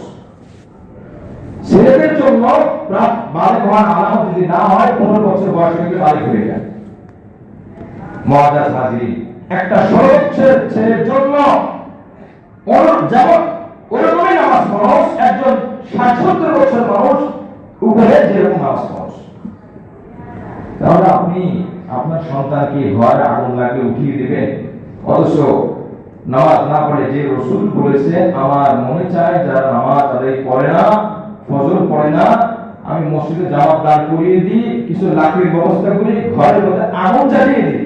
S1: ছেলেদের জন্য বালিগ হওয়ার আলামত যদি না হয়, 15 বছর বয়স থেকে বালিগ হয়ে যায়। মুআজ্জাজ হাজির, একটা সরল ছেলের জন্য যেমন ওরকমই নামাজ ফরজ, একজন 60-70 বছর মানুষ উপরে যেরকম নামাজ ফরজ। তাহলে আপনি আপনার সন্তানকে ঘরে আগুন লাগলে উঠিয়ে দিবেন, অথচ নামাজ না পড়ে, যে রাসূল বলেছে, আমার মনে চায় যারা নামাজ আদায় করে না, ফজর পড়ে না, আমি মসজিদে জামাত দাঁড় করিয়ে দিই, কিছু লাকড়ির ব্যবস্থা করি, ঘরের মধ্যে আগুন জ্বালিয়ে দিই।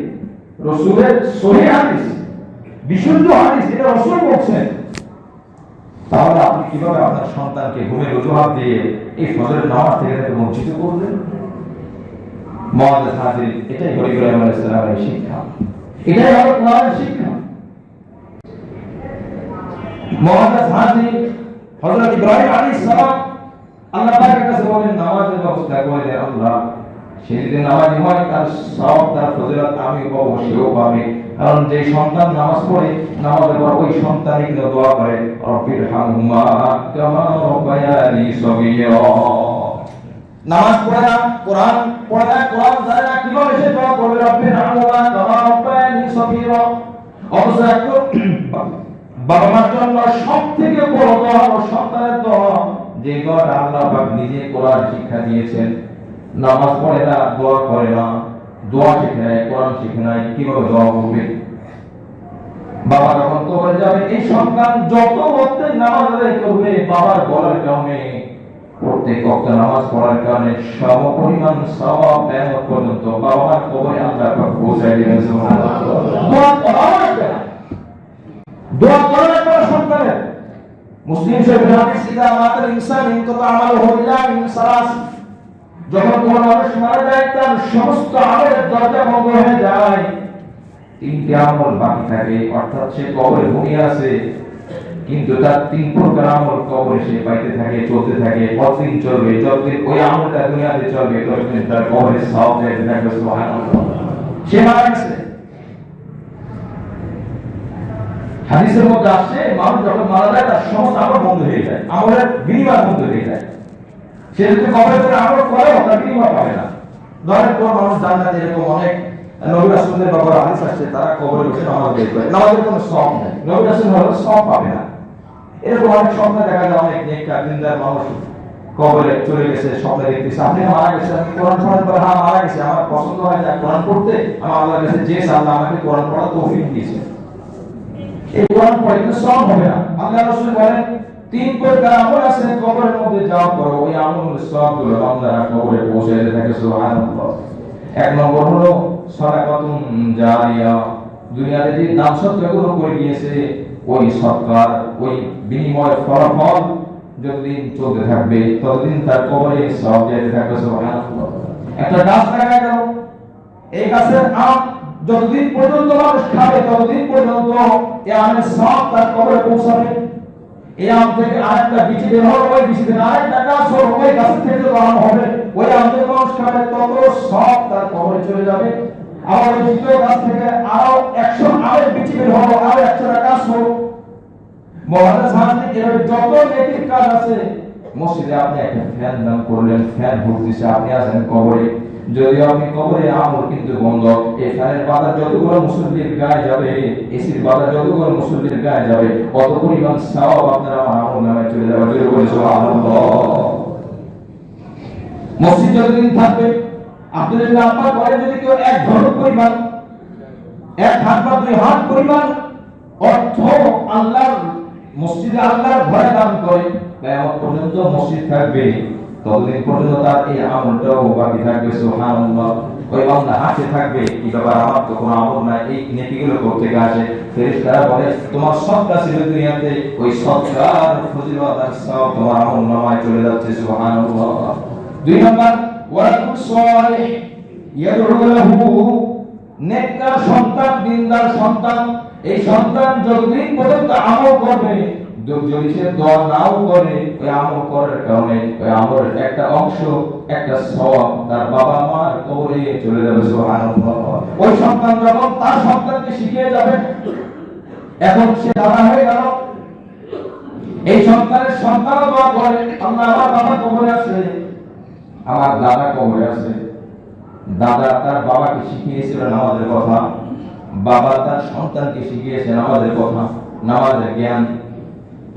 S1: রাসূলের সহিহ হাদিস, বিশুদ্ধ হাদিস, এটা রাসূল বলছেন। তাহলে আপনি কিভাবে আপনার সন্তানকে ঘুমের অজুহাত দিয়ে এই ফজরের নামাজ থেকে বঞ্চিত করলেন? মুআজ্জাজ হাজির, এটাই হলো ইব্রাহিম আলাইহিস সালামের শিক্ষা, এটাই হলো কোরআনের শিক্ষা। মুআজ্জাজ হাজির, হযরত ইব্রাহিম আলাইহিস সালাম আল্লাহ পাকের কাছে বলেন, নামাজের ব্যবস্থা করে দেন আল্লাহ, সে যদি নামাজি হয় তার সওয়াব, তার ফজিলত আমি পাবো, সেও পাবে। কারণ যে সন্তান নামাজ পড়ে, নামাজের পর ওই সন্তানই কিন্তু দোয়া করে, রব্বির হামহুমা কামা রাব্বায়ানি সগীরা। নামাজ পড়ে না, কোরআন পড়ে না, কোরআন জানে না, কিভাবে সে দোয়া করবে, রব্বির হামহুমা কামা রাব্বায়ানি সগীরা? অথচ বাবা মার জন্য সবথেকে বড় দোয়া হলো সন্তানের দোয়া, যে দোয়াটা আল্লাহ পাক নিজে কোরআন শিক্ষা দিয়েছেন। নামাজ পড়ে না, দোয়া করে না, দোয়া শিখে নাই, কোরআন শিখে নাই, কিভাবে দোয়া করবে? বাবা যখন কবরে যাবে, এই সন্তান যত ওয়াক্তে নামাজ আদায় করবে, বাবার বলার কারণে, প্রত্যেক ওয়াক্তে নামাজ পড়ার কারণে সমপরিমাণ সওয়াব কিয়ামত পর্যন্ত বাবা মার কবরে আল্লাহ পাক পৌঁছায় দিবেন। সুবহানাল্লাহ। দোয়া করা লাগবে না, দোয়া করা লাগবে না সন্তানের। মুসলিম শরীফের হাদিস, ইদা মাতাল ইনসান ইনকাতা আমালুহু ইল্লা মিন সালাস, যখন কোন মানুষ মারা যায় তার সমস্ত আমলের দরজা বন্ধ হয়ে যায়, 3টি আমল বাকি থাকে, অর্থাৎ সে কবরে ঘুমিয়ে আছে, কিন্তু তার 3 প্রকার আমল কবরে সে পাইতে থাকে, চলতে থাকে, কতদিন চলবে, যতদিন ওই আমলটা দুনিয়াতে চলবে, ততদিন তার কবরে সওয়াব যেতে থাকবে। সুবহানাল্লাহ। সে মারা গেছে, হাদিসের মধ্যে আসছে, মানুষ যখন মারা যায় তার সমস্ত আমল বন্ধ হয়ে যায়, আমলের বিনিময় বন্ধ হয়ে যায়। সে যদি কবরে পড়ে আমল করে, তার বিনিময় পাবে না। ধরেন কোন মানুষ জান্নাতে, এরকম অনেক নবী রাসূলদের ব্যাপারে হাদিস আসছে, তারা কবরে বসে নামাজ আদায় করে, নামাজের কোনো সওয়াব নেই, নবী রাসূল হলো সওয়াব পাবে না। এরকম অনেক স্বপ্নে দেখা যায়, অনেক নেককার দিনদার মানুষ কবরে চলে গেছে, স্বপ্নে দেখতেছে আপনি মারা গেছে, আমি কোরআন পড়ার পরে, হ্যাঁ মারা গেছে, আমার পছন্দ হয় না কোরআন পড়তে, আমি আল্লাহর কাছে চেয়েছি, আল্লাহ আমাকে কোরআন পড়ার তৌফিক দিয়েছে। এই কোরআন পড়ে কিন্তু সব হবে না। আল্লাহ রাসূল বলেন তিন প্রকার আমল আছে কবরের মধ্যে যাওয়ার পর ওই আমলের সবগুলো বান্দারা কবরে পৌঁছে যেতে থাকে। সুবহানাল্লাহ। এক নম্বর হলো সাদাকাতুন জারিয়া, দুনিয়াতে যে দান সদকাগুলো করে গিয়েছে ওই সদকার ওই বিনিময় ফলাফল যতদিন চলতে থাকবে ততদিন তার কবরে সওয়াব যেতে থাকবে। সুবহানাল্লাহ। একটা গাছ লাগায় গেল, এই গাছের আম যতদিন পর্যন্ত মানুষ খাবে ততদিন পর্যন্ত এই আমের সওয়াব তার কবরে পৌঁছাবে। এই আম থেকে আরেকটা বীজ বের হবে, ওই বীজ থেকে আরেকটা গাছ হবে, ওই গাছ থেকে যত আম হবে ওই আম থেকে মানুষ খাবে তত সওয়াব তার কবরে চলে যাবে। আবার ওই দ্বিতীয় গাছ থেকে আরো 100 আমের বীজ বের হবে, আরো 100টা গাছ হবে। মহারাজ হাতে এভাবে যত নেকির কাজ আছে। মসজিদে আপনি একটা ফ্যান দান করলেন, ফ্যান ঘুরতেছে, আপনি আছেন কবরে, যদিও আপনি কবরে আমল কিন্তু বন্ধ। এই ফ্যানের বাতাস যতগুলো মুসল্লির গায়ে যাবে, এসির বাতাস যতগুলো মুসল্লির গায়ে যাবে, অত পরিমাণ সওয়াব আপনার আমার আমল নামে চলে যাবে। জোরে বলে সুবহানাল্লাহ। মসজিদ যতদিন থাকবে আব্দুল্লাহ আব্বা করে যদি কেউ এক ঘর পরিমাণ, এক হাত বা 2 হাত পরিমাণ অর্থ আল্লাহর মসজিদে আল্লাহর ঘরে দান করে, কিয়ামত পর্যন্ত মসজিদ থাকবে, ততদিন পর্যন্ত তার এই আমলটাও বাকি থাকবে। সুবহানাল্লাহ। ওই বান্দা হাসে থাকবে, কি ব্যাপার, আমার তো কোনো আমল নাই, এই নেকিগুলো করতে আসে। ফেরেশতারা বলে তোমার সদকা ছিল দুনিয়াতে, ওই সদকার ফজিলত আর সওয়াব তোমার আমলনামায় চলে যাচ্ছে। সুবহানাল্লাহ। 2 নম্বর ওয়ালাদুন সালিহ ইয়াদউ লাহু, নেককার সন্তান, দিনদার সন্তান। এই সন্তান যতদিন পর্যন্ত আমল করবে, যদি সে দোয়া নাও করে, ওই আমল করার কারণে ওই আমলের একটা অংশ, একটা সওয়াব তার বাবা মার কবরে চলে যাবে। সুবহানাল্লাহ। ওই সন্তান যখন তার সন্তানকে শিখিয়ে যাবে, এখন সে দাদা হয়ে গেল, এই সন্তানের সন্তানও দোয়া করে, আল্লাহ আমার বাবা কবরে আছে, আমার দাদা কবরে আছে। দাদা তার বাবাকে শিখিয়েছিল নামাজের কথা, বাবা তার সন্তানকে শিখিয়েছে নামাজের কথা, নামাজের জ্ঞান।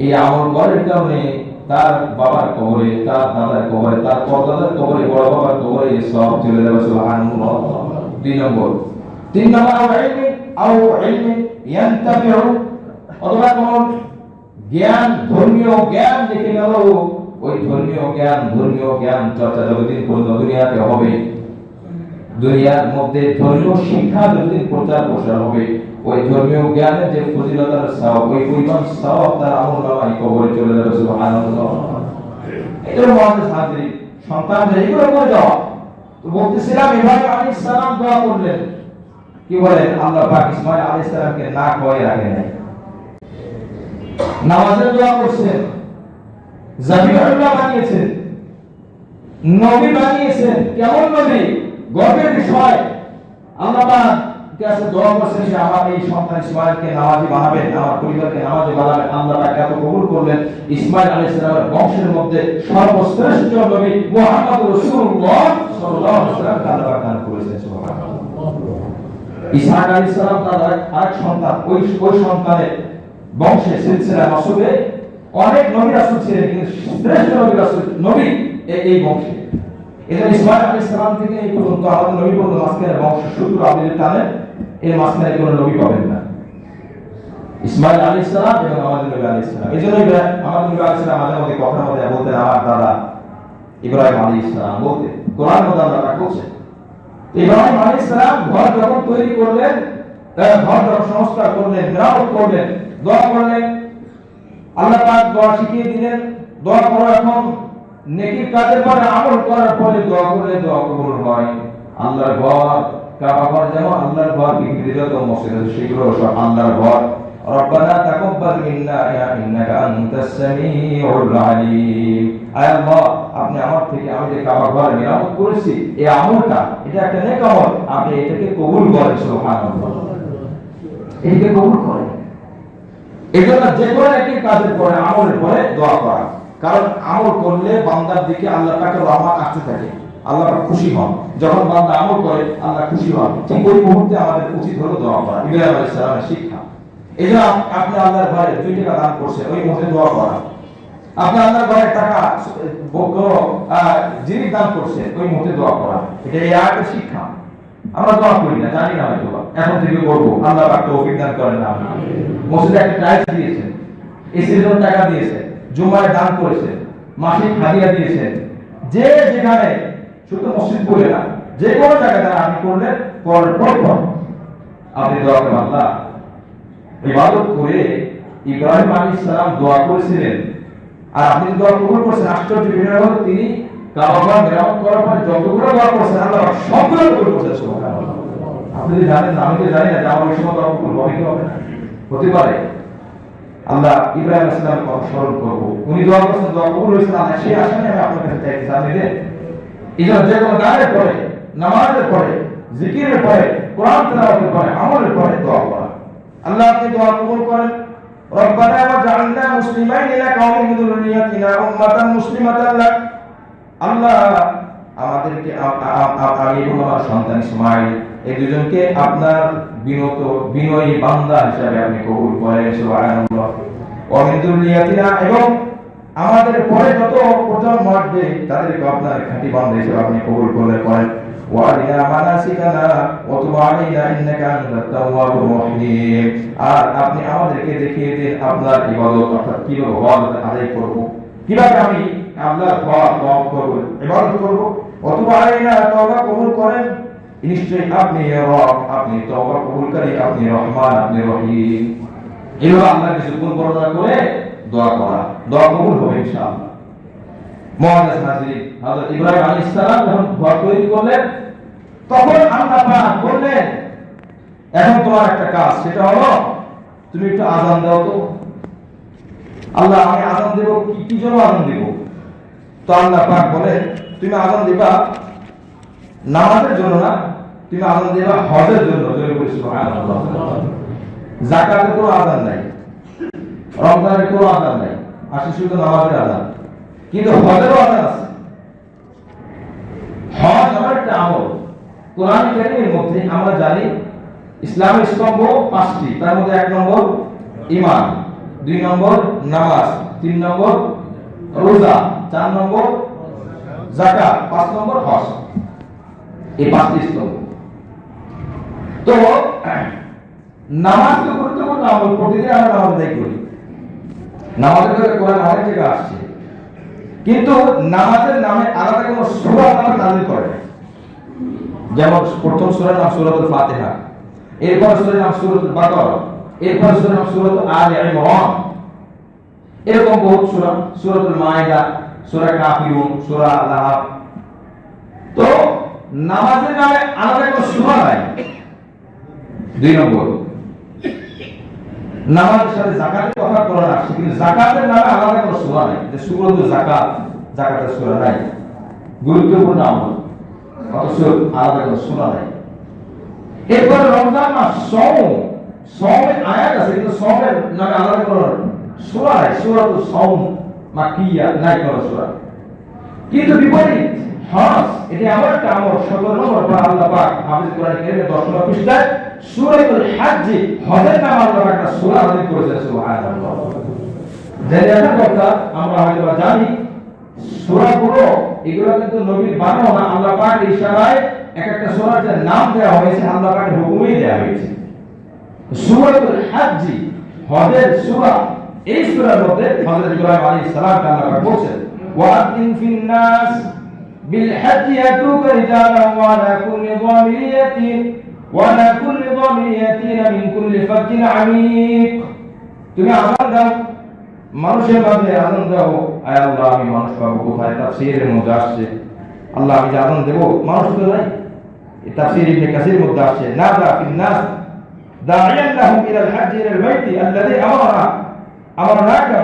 S1: এই আমল করার কারণে তার বাবার কবরে, তার দাদার কবরে, তার পরদাদার কবরে, বড় বাবার কবরে সব চলে যাবে। সুবহানাল্লাহ। 2 নম্বর। 3 নম্বর আও ইলমি ইয়ান্তাফিউ, অথবা কোন জ্ঞান, ধর্মীয় জ্ঞান দেখে গেল, ওই ধর্মীয় জ্ঞান চর্চা যতদিন পর্যন্ত দুনিয়াতে হবে, দুনিয়ার মধ্যে ধর্মীয় শিক্ষা যতদিন প্রচার প্রসার হবে, ওই ধর্মীয় জ্ঞানের যে ফজিলত আর সওয়াব, ওই পরিমাণ সওয়াব তার আমলনামায় কবরে চলে যাবে। সুবহানাল্লাহ। এটা মহাদেশ হাজির সন্তানদের এগুলো করে যাওয়া। তো বলতেছিলাম ইব্রাহিম আলাইহিস সালাম দোয়া করলেন, কি বলেন, আল্লাহ পাক ইসমাঈল আলাইহিস সালামকে না কয়ে রাখে নাই, নামাজের দোয়া করছেন, জাবিহুল্লাহ বানিয়েছেন, নবী বানিয়েছেন। কেমন নবী, গর্বের বিষয়। আল্লাহ পাক কাছে দোয়া করছেন যে আমার এই সন্তান ইসমাঈলকে নামাজি বানাবেন, আমার পরিবারকে নামাজি বানাবেন। আল্লাহ পাক এত কবুল করলেন। ইসমাঈল আলাইহিস সালামের বংশের মধ্যে সর্বশ্রেষ্ঠ নবী মুহাম্মদ রাসূলুল্লাহ সাল্লাল্লাহু আলাইহি ওয়াসাল্লাম আল্লাহ পাক দান করেছেন। সুবহানাল্লাহ। ইসহাক আলাইহিস সালাম তার আরেক সন্তান, ওই সন্তানের বংশে সিলসিলা নসবে অনেক নবী রাসূল ছিলেন, কিন্তু শ্রেষ্ঠ নবী রাসূল নবী এই বংশে। এজন্য ইসমাঈল আলাইহিস সালাম থেকে এই পর্যন্ত আমাদের নবী পর্যন্ত মাঝখানে বংশ সূত্র আপনাদের টানে, এর মাঝখানে কোনো নবী পাবেন না। ইসমাঈল আলাইহিস সালাম এবং আমাদের নবী আলাইহিস সালাম। এজন্য আমাদের নবী আলাইহিস সালাম আমাদের মধ্যে কথার মধ্যে বলতেন আমার দাদা ইব্রাহিম আলাইহিস সালাম, বলতে কোরআন মধ্যে আল্লাহ পাক বলছেন। ইব্রাহিম আলাইহিস সালাম ঘর যখন তৈরি করলেন, ঘর যখন সংস্কার করলেন, মেরামত করলেন, দোয়া করলেন, আল্লাহ পাক দোয়া শিখিয়ে দিলেন। দোয়া করো, এখন নেকির কাজের পরে আমল করার পরে দোয়া করলে দোয়া কবুল হয়। আল্লাহর ঘর, কাবা ঘর যেমন আল্লাহর ঘর, পৃথিবীতে যত মসজিদ আছে সেগুলো সব আল্লাহর ঘর। রব্বানা তাকাব্বাল মিন্না ইন্নাকা আনতাস সামিউল আলিম। আয় আল্লাহ, আপনি আমার থেকে, আমি যে কাবা ঘর মেরামত করেছি, এই আমলটা, এটা একটা নেক আমল, আপনি এটাকে কবুল করেন। সুবহানাল্লাহ। এটাকে কবুল করেন। এজন্য যে কোনো একটি কাজের পরে, আমলের পরে দোয়া করা, কারণ আমল করলে বান্দার দিকে আল্লাহ পাকের রহমত আসতে থাকে, আল্লাহ পাক খুশি হন। যখন বান্দা আমল করে আল্লাহ খুশি হন, ঠিক ওই মুহূর্তে আমাদের উচিত হলো দোয়া করা। ইব্রাহিম আলাইহিস সালামের শিক্ষা। এজন্য আপনি আল্লাহর ঘরে 2 টাকা দান করছেন, ওই মুহূর্তে দোয়া করা। আপনি আল্লাহর ঘরে টাকা, জিনিস দান করছেন, ওই মুহূর্তে দোয়া করা। এটা এই আয়াতের শিক্ষা। আমরা দোয়া করি না, জানি না হয়তো এখন থেকে করবো। আল্লাহ পাক তৌফিক দান করেন না। মসজিদে একটা টাইলস দিয়েছেন, এসির জন্য টাকা দিয়েছেন, জুমায় দান করেছেন, মাসিক হাদিয়া দিয়েছেন। যে যেখানে, শুধু মসজিদ বলে না, যে কোনো জায়গায় দান আপনি করলেন, করার পর আপনি দোয়া করেন আল্লাহ ইবাদত করে ইব্রাহিম আলাইহিস সালাম দোয়া করেছিলেন, আর আপনি দোয়া কবুল করেছেন। আশ্চর্য বিষয় হলো তিনি কাবা মেরামত করার পর যতগুলো দোয়া করেছেন আল্লাহ সবগুলো কবুল করেছেন। সুবহানাল্লাহ। আপনি যদি জানেন না, আমি তো জানি না যে আমার ওই সময় দোয়া কবুল হবে কি হবে না, হতে পারে। আল্লাহ ইব্রাহিম আলাইহিস সালামের কথা স্মরণ করব, উনি দোয়া করেছেন, দোয়া কবুল হয়েছে। আল্লাহ সেই আশা নিয়ে আমি আপনার কাছে চাইছি, আপনি দেন। এই জন্য যে কোনো দানের পরে, নামাজের পরে, জিকিরের পরে, কোরআন তেলাওয়াতের পরে, আমলের পরে দোয়া করা। আল্লাহ আপনি দোয়া কবুল করেন। রব্বানা ওয়াজআলনা মুসলিমাইন লাকা ওয়া মিন যুররিয়্যাতিনা উম্মাতান মুসলিমাতান লাক। আল্লাহ আমাদেরকে আমি এবং আমার সন্তান ইসমাইল এই দুজনকে আপনার বিনয়ী বান্দা হিসেবে আপনি কবুল করেন। সুবহানাল্লাহ। ওয়া মিন যুররিয়্যাতিনা, এবং আমাদের পরে যত প্রজন্ম আসবে তাদেরকে আপনার খাঁটি বান্দা হিসেবে আপনি কবুল করেন। ওয়ারিনা মানাসিকানা ওয়া তুব আলাইনা ইন্নাকা আনতাত তাওয়াবুর রহিম। আর আপনি আমাদেরকে দেখিয়ে দিন আপনার ইবাদত, অর্থাৎ কিভাবে ইবাদত আদায় করব, কিভাবে আমি আল্লাহর হক করব, ইবাদত করব। ওয়া তুব আলাইনা, তওবা কবুল করেন। নিশ্চয়ই আপনি রব, আপনি তওবা কবুলকারী, আপনি রহমান, আপনি রহিম। এইভাবে আল্লাহর কিছু গুণ বর্ণনা করে দোয়া করা, দোয়া কবুল হবে ইনশাআল্লাহ। মুআজ্জাজ হাজির, হযরত ইব্রাহিম আলাইহিস সালাম যখন ঘর তৈরি করলেন, তখন আল্লাহ পাক বললেন এখন তোমার একটা কাজ, সেটা হলো তুমি একটু আযান দাও তো। আল্লাহ আমি আযান দেব, কি জন্য আযান দেব? তো আল্লাহ পাক বলেন তুমি আযান দিবা নামাজের জন্য না, তুমি আযান দিবা হজের জন্য। জোরে বলি সুবহানাল্লাহ। যাকাতের কোনো আযান নাই, রমজানের কোনো আযান নাই, আসে শুধু নামাজের আযান। কিন্তু হজেরও আযান আছে। হজ আমার একটা আমল। কোরআন কারীমের মধ্যে আমরা জানি ইসলামের স্তম্ভ 5টি, তার মধ্যে 1 নম্বর ঈমান, 2 নম্বর নামাজ, 3 নম্বর রোজা, 4 নম্বর যাকাত, 5 নম্বর হজ। এই 5টি স্তম্ভ। তো নামাজ তো গুরুত্বপূর্ণ আমল, প্রতিদিন আমরা নামাজ আদায় করি। নামাজের কথা কোরআন অনেক জায়গায় আসছে, কিন্তু নামাজের নামে আলাদা কোনো সূরা আল্লাহ নাযিল করে। যেমন প্রথম সূরার নাম সূরাতুল ফাতিহা, এরপর সূরার নাম সূরাতুল বাকারা, এরপর সূরার নাম সূরাতুল আলে ইমরান, এরকম বহুত সূরা, সূরাতুল মাইদা, সূরা কাফিরুন, সূরা আল-লাহব। তো নামাজের নামে আলাদা কোনো সূরা নাই। 2 নম্বর, নামাজের সাথে যাকাতের কথা কোরআন আসছে, কিন্তু যাকাতের নামে আলাদা কোনো সূরা নাই, যে সূরাতুল যাকাত, যাকাতের সূরা নাই। গুরুত্বপূর্ণ আমল, অথচ আলাদা কোনো সূরা নাই। এরপরে রমজান মাস, সওমের আয়াত আছে, কিন্তু সওমের নামে আলাদা কোনো সূরা নাই। সূরাতুল সওম মাক্কিয়া, নাই কোনো সূরা। কিন্তু বিপরীত হজ, এটি আমার একটা আমল। 17 নম্বর পর আল্লাহ পাক হাফিজ কোরআন কারীমের 10 নম্বর পৃষ্ঠায় সূরাতুল হজ, হজের নামে আল্লাহ একটা সূরা নাযিল করেছেন। সুবহানাল্লাহ। জেনে কথা আমরা হয়তো জানি সূরাগুলো এগুলো কিন্তু নবীর বানানো না, আল্লাহ পাকের ইশারায় এক একটা সূরার যে নাম দেওয়া হয়েছে আল্লাহ পাকের হুকুমেই দেওয়া হয়েছে। সূরাতুল হজ, হজের সূরা। এই সূরার মধ্যে হযরত ইব্রাহিম আলাইহিস সালামকে আল্লাহ পাক বলেছেন ওয়াদিন ফিন নাস বিল হজ ইয়াতুকা রিজালান ওয়া আলা কুল্লি যামিরিয়াতিন মিন কুল্লি ফাজ্জিন আমিক। তুমি আযান দাও, মানুষের মাঝে আযান দাও। আয় আল্লাহ আমি মানুষ পাবো কোথায়? তাফসীরের মধ্যে আসছে আল্লাহ আমি আযান দেব, মানুষ তো নাই। এই তাফসীর ইবনে কাসির মধ্যে আসছে নাদা ফিন নাস দা'iয়ান লাহুম ইলাল হজ ইলাল বাইতি আল্লাযী আমারনাকা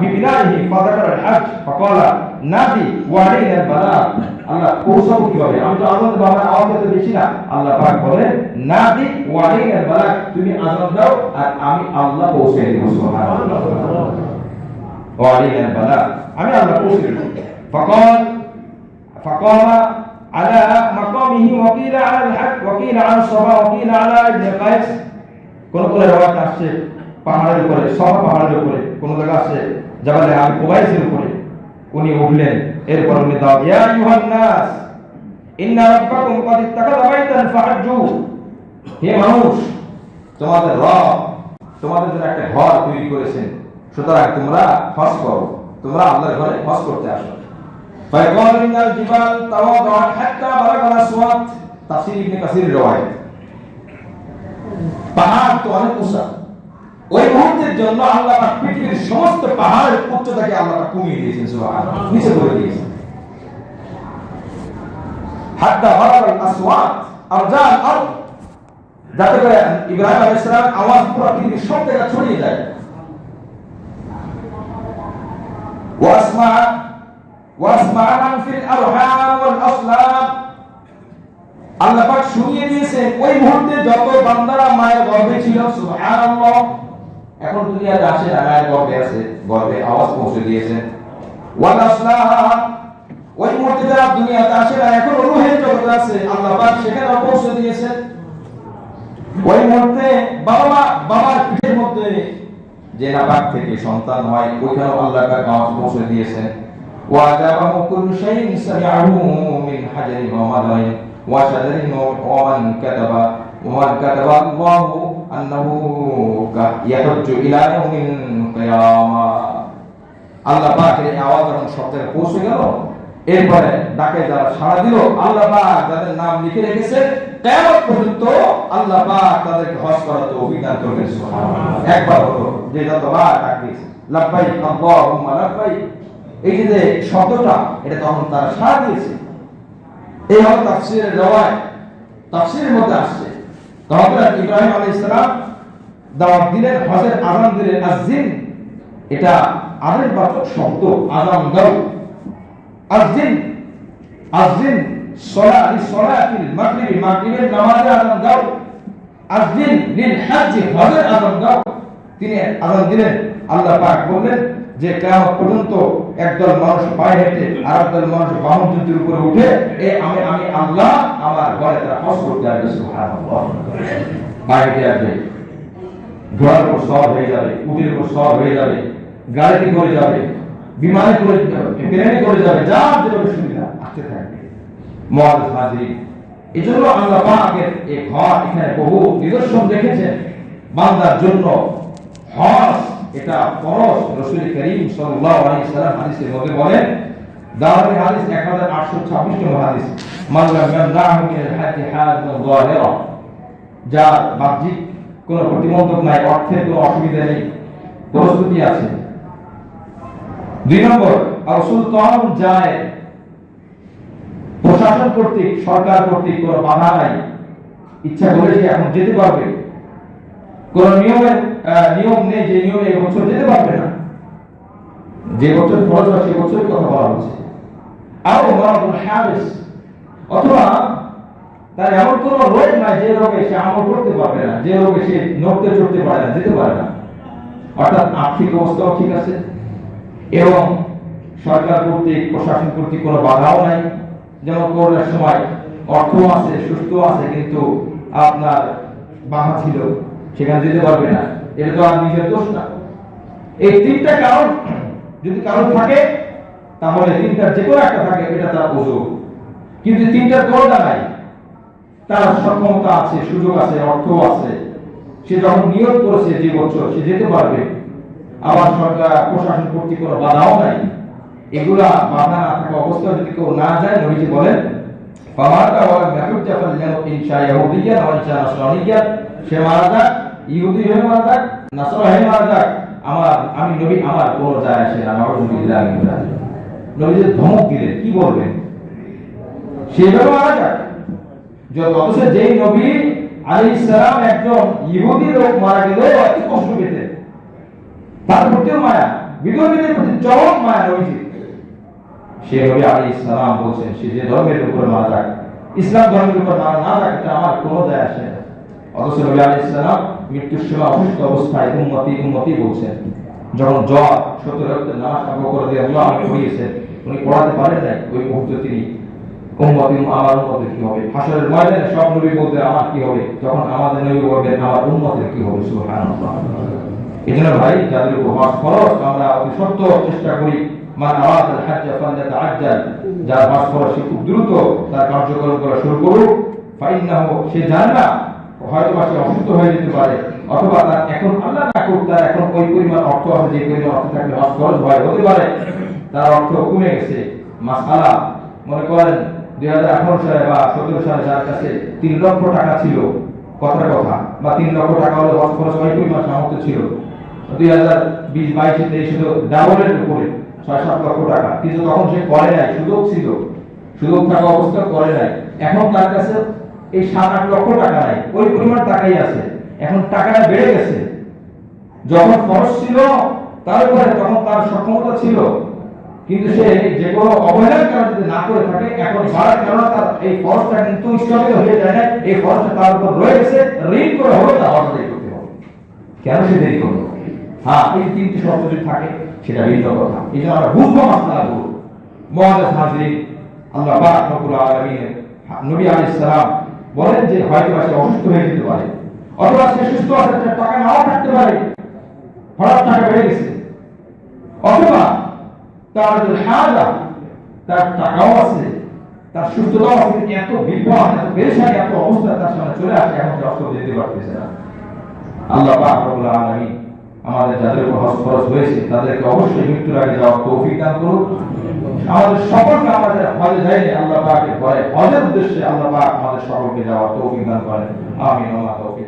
S1: ببنائه فذكر الحج فقال نادي وعلينا البلاغ। আল্লাহ পৌঁছাবো কিভাবে? আমি তো আযান দেব, আমার আওয়াজ তো বেশি না। আল্লাহ পাক বলেন নাদি ওয়ালিনা আল-বালাগ, তুমি আযান দাও আর আমি আল্লাহ পৌঁছে দেব। সুবহানাল্লাহ। ওয়ালিনা আল-বালাগ, আমি আল্লাহ পৌঁছে দেব। فقام على مقامه وقيل على الحج وقيل على الصفا وقيل على ابن قيس। কোন কোন রাওয়াত আসছে পাহাড়ের উপরে, সফা পাহাড়ের উপরে, কোন জায়গা আছে জাবালে আল কুবাইসের উপরে উনি উঠলেন। এরপর উনি দাও ইয়া আইয়ুহান নাস, ইন্না রাব্বাকুম ক্বাদ ইত্তাখাযা বাইতান ফাহাজ্জু, হে মানুষ, তোমাদের রব তোমাদের জন্য একটা ঘর তৈরি করেছেন, সুতরাং তোমরা হজ করো, তোমরা আল্লাহর ঘরে হজ করতে আসো। ফায়াকাল মিনাল জিবাল তাওয়াদাত হাত্তা বালাগাল আসওয়াত, তাফসীর ইবনে কাসীরের riwayat। পাহাড় তো অনেক উঁচা, ওই মুহূর্তের জন্য আল্লাহ পাক পৃথিবীর সমস্ত পাহাড়ের উচ্চতাকে আল্লাহ পাক কমিয়ে দিয়েছেন, সুবহানাল্লাহ, নিচে করে দিয়েছেন। হাত্তা বালাগাল আসওয়াত আরজাল আরদ, যাতে করে ইব্রাহিম আলাইহিস সালাম আওয়াজ পুরো পৃথিবীর সব জায়গায় ছড়িয়ে যায়। ওয়াসমা মান ফিল আরহাম ওয়াল আসলাব, আল্লাহ পাক শুনিয়ে দিয়েছেন ওই মুহূর্তে যত বান্দারা মায়ের গর্ভে ছিল, সুবহানাল্লাহ। এখন দুনিয়াতে আসে মায়ের গর্ভে আছে, গর্ভে আওয়াজ পৌঁছে দিয়েছেন। ওয়াল আসলাব, ওই মুহূর্তে যারা দুনিয়াতে আসে না, এখন রূহের জগতে আছে, আল্লাহ পাক সেখানে পৌঁছে দিয়েছেন। ওই মুহূর্তে বাবার পিঠের মধ্যে যে নাপাক থেকে সন্তান হয়, ওইখানে আল্লাহ পাক আওয়াজ পৌঁছে দিয়েছেন। ওয়াজাবাহু কুল্লু শাইইন সামিআহু মিন হাজারিন ওয়া মাদাইন ওয়া শাজারিন ওয়া মান কাতাবা আল্লাহু আন্নাহু ইয়াহুজ্জু ইলা ইয়াউমিল কিয়ামা। আল্লাহ পাকের এই আওয়াজ যখন সব জায়গায় পৌঁছে গেল, এরপরে ডাকে যারা সাড়া দিল, আল্লাহ পাক যাদের নাম লিখে রেখেছেন কিয়ামত পর্যন্ত আল্লাহ পাক তাদেরকে হজ করার তৌফিক দান করবেন, সুবহানাল্লাহ। একবার হলো যে যতবার ডাক দিয়েছে লাব্বাইক আল্লাহুম্মা লাব্বাইক, এই যে শব্দটা, এটা তখন তারা সাড়া দিয়েছে। এই হলো তাফসীরের riwayat, তাফসীরের মধ্যে আসছে হযরত ইব্রাহিম আলাইহিস সালাম দাওয়াত দিলেন, হজের আযান দিলেন। আযিন, এটা আরবি বাচক শব্দ, আযান দাও। আযিন সলাতিল মাগরিব, মাগরিবের নামাজে আযান দাও। আযিন লিল হজ, হজের আযান দাও। তিনি আযান দিলেন। আল্লাহ পাক বললেন যে কিয়ামত পর্যন্ত একদল মানুষ পায়ে হেঁটে আর একদল মানুষ বাহন জন্তুর উপরে উঠে আমি আল্লাহ আমার ঘরে তারা হজ করতে আসবে, সুবহানাল্লাহ। পায়ে হেঁটে আসবে, ঘোড়ার উপর সওয়ার হয়ে যাবে, উটের উপর সওয়ার হয়ে যাবে, গাড়িতে করে যাবে, বিমানে করে যাবে, প্লেনে করে যাবে, যার যেভাবে সুবিধা আসতে থাকবে। মুআজ্জিজ হাজির, এজন্য আল্লাহ পাকের এই ঘর এখানে বহু নিদর্শন রেখেছেন বান্দার জন্য। হজ এটা ফরজ। রাসূল করিম সাল্লাল্লাহু আলাইহি ওয়াসাল্লাম হাদিসের মধ্যে বলেন, দাওয়াতের হাদিস 1826 নম্বর হাদিস, মান লাম ইয়ামনাহু মিনাল হাজ্জি হাজ্জান যাহিরা, যার বাহ্যিক কোনো প্রতিবন্ধক নাই, অর্থের কোনো অসুবিধা নেই, প্রস্তুতি আছে। 2 নম্বর, আর সুলতান যায়, প্রশাসন কর্তৃক, সরকার কর্তৃক কোনো বাধা নাই, ইচ্ছা করলে সে এখন যেতে পারবে, কোন নিয়ম নেই যে নিয়মে এই বছর যেতে পারবে না, যে বছর ফরজ হয় সে বছরের কথা বলা হচ্ছে। আর মারাদুল হাদিস, অথবা তার এমন কোন রোগ নাই যে রোগে সে আমল করতে পারবে না, যে রোগে সে নড়তে চড়তে পারে না, যেতে পারে না। অর্থাৎ আর্থিক অবস্থাও ঠিক আছে এবং সরকার কর্তৃক, প্রশাসন কর্তৃক কোনো বাধাও নাই। যেমন করোনার সময় অর্থ আছে, সুস্থ আছে, কিন্তু আপনার বাধা ছিল, সেখানে যেতে পারবে না, এটা তো আর নিজের দোষ না। এই 3টা কারণ যদি কারণ থাকে, তাহলে 3টার যে কোনো একটা থাকে, এটা তার ওজোর। কিন্তু 3টার কোনোটা নাই, তার সক্ষমতা আছে, সুযোগ আছে, অর্থ আছে, সে যখন নিয়োগ করেছে যে বছর সে যেতে পারবে, আবার সরকার প্রশাসন কর্তৃক কোনো বাধাও নাই। এগুলা বাধা না থাকা অবস্থায় যদি কেউ না যায়, নবীজি বলেন ফামাতা ওয়া মাহুজ্জা ফালযাম ইনশা ইয়াহুদিয়্যা ওয়া ইনশা নাসরানিয়্যা, সে মারা যাক, ইহুদি হয়ে মারা যাক, নাসরা হয়ে মারা যাক, আমি নবী, আমার কোনো যায় আসে না। নাউযুবিল্লাহি মিন যালিক। নবীজি ধমক দিলেন, কি বলবেন, সেভাবে মারা যাক। অথচ যেই নবী আলাইহিস সালাম একজন ইহুদি লোক মারা গেল, এত কষ্ট পেতেন, তার প্রতিও মায়া, বিধর্মীদের প্রতি চরম মায়া নবীজি। সে নবী আলাইহিস সালাম বলছেন, সে যে ধর্মের উপর মারা যাক, ইসলাম ধর্মের উপর মারা না যাক, এটা আমার কোনো যায় আসে না। অথচ নবী আলাইহিস সালাম মৃত্যুর সময় অসুস্থ অবস্থায় উম্মতি উম্মতি বলছেন। যখন জ্বর 70 রাকাতের নামাজ আবু বকর রাদিয়াল্লাহু আনহু পড়িয়েছেন, উনি পড়াতে পারেন নাই, ওই মুহূর্তে তিনি উম্মতি, আমার উম্মতের কি হবে, হাসরের ময়দানে সব নবী বলতেন আমার কি হবে, যখন আমাদের নবী বলবেন আমার উম্মতের কি হবে, সুবহানাল্লাহ। এজন্য ভাই, যাদের উপর হজ ফরজ, আমরা অতি সত্য চেষ্টা করি মান আরাদাল হজ্জ ফালইতাআজ্জাল, যার হজ করা সে খুব দ্রুত তার কার্যক্রম করা শুরু করুক। ফাইন্নাহু, সে জানে না হয়তো বা সে অসুস্থ হয়ে যেতে পারে, অথবা তার এখন আল্লাহ না করুক তার এখন ওই পরিমাণ অর্থ আছে যে পরিমাণ অর্থ থাকলে হজ খরচ ভয় হতে পারে, তার অর্থ কমে গেছে। মাসআলা, মনে করেন 2018 সালে বা 17 সালে যার কাছে 3 লক্ষ টাকা ছিল, কথার কথা, বা 3 লক্ষ টাকা হলে হজ খরচ ওই পরিমাণ সামর্থ্য ছিল, 2020-22 23 শুধু ডাবলের উপরে 6-7 লক্ষ টাকা, কিন্তু তখন সে করে নাই, সুযোগ ছিল, সুযোগ থাকা অবস্থা করে নাই। এখন তার কাছে এই 7-8 লক্ষ টাকা নাই, ওই পরিমাণ টাকাই আছে। এখন টাকাটা বেড়ে গেছে, যখন খরচ ছিল তারপরে তখন তার সক্ষমতা ছিল, কিন্তু সে যে কোনো অবহেলার কারণে যদি না করে থাকে, এখন বাড়ার কারণে তার এই খরচটা কিন্তু স্থগিত হয়ে যায় না, এই খরচটা তার উপর রয়ে গেছে, ঋণ করে হবে তা অর্জন করতে হবে। কেন সে দেরি করলো? হ্যাঁ, এই 3টি শর্ত যদি থাকে সেটা ভিন্ন কথা। এই জন্য আমরা বুঝবো মাসআলাগুলো। মুআজ্জাজ হাজির, আল্লাহ পাক রব্বুল আলামিন নবী আলাইহিস সালাম বলেন যে হয়তো সে অসুস্থ হয়ে যেতে পারে, অথবা সে সুস্থ আছে, টাকা নাও থাকতে পারে, হঠাৎ টাকা বেড়ে গেছে, অথবা তার যে হাজা, তার টাকাও আছে, তার সুস্থতাও আছে, কিন্তু এত বিপদ, এত পেরেশানি, এত অবস্থা তার সামনে চলে আসে, এখন সে অসুস্থ যেতে পারতেছে না। আল্লাহ পাক রব্বুল আলামিন আমাদের যাদের উপর হজ ফরজ হয়েছে তাদেরকে অবশ্যই মৃত্যুর আগে যাওয়ার তৌফিক দান করুন। আমাদের সকলকে আমাদের হজে যাইলে আল্লাহ পাকের ভয়ে হজের উদ্দেশ্যে আল্লাহ পাক আমাদের সকলকে যাওয়ার তৌফিক দান করেন। আমিন ওয়া তৌফিক।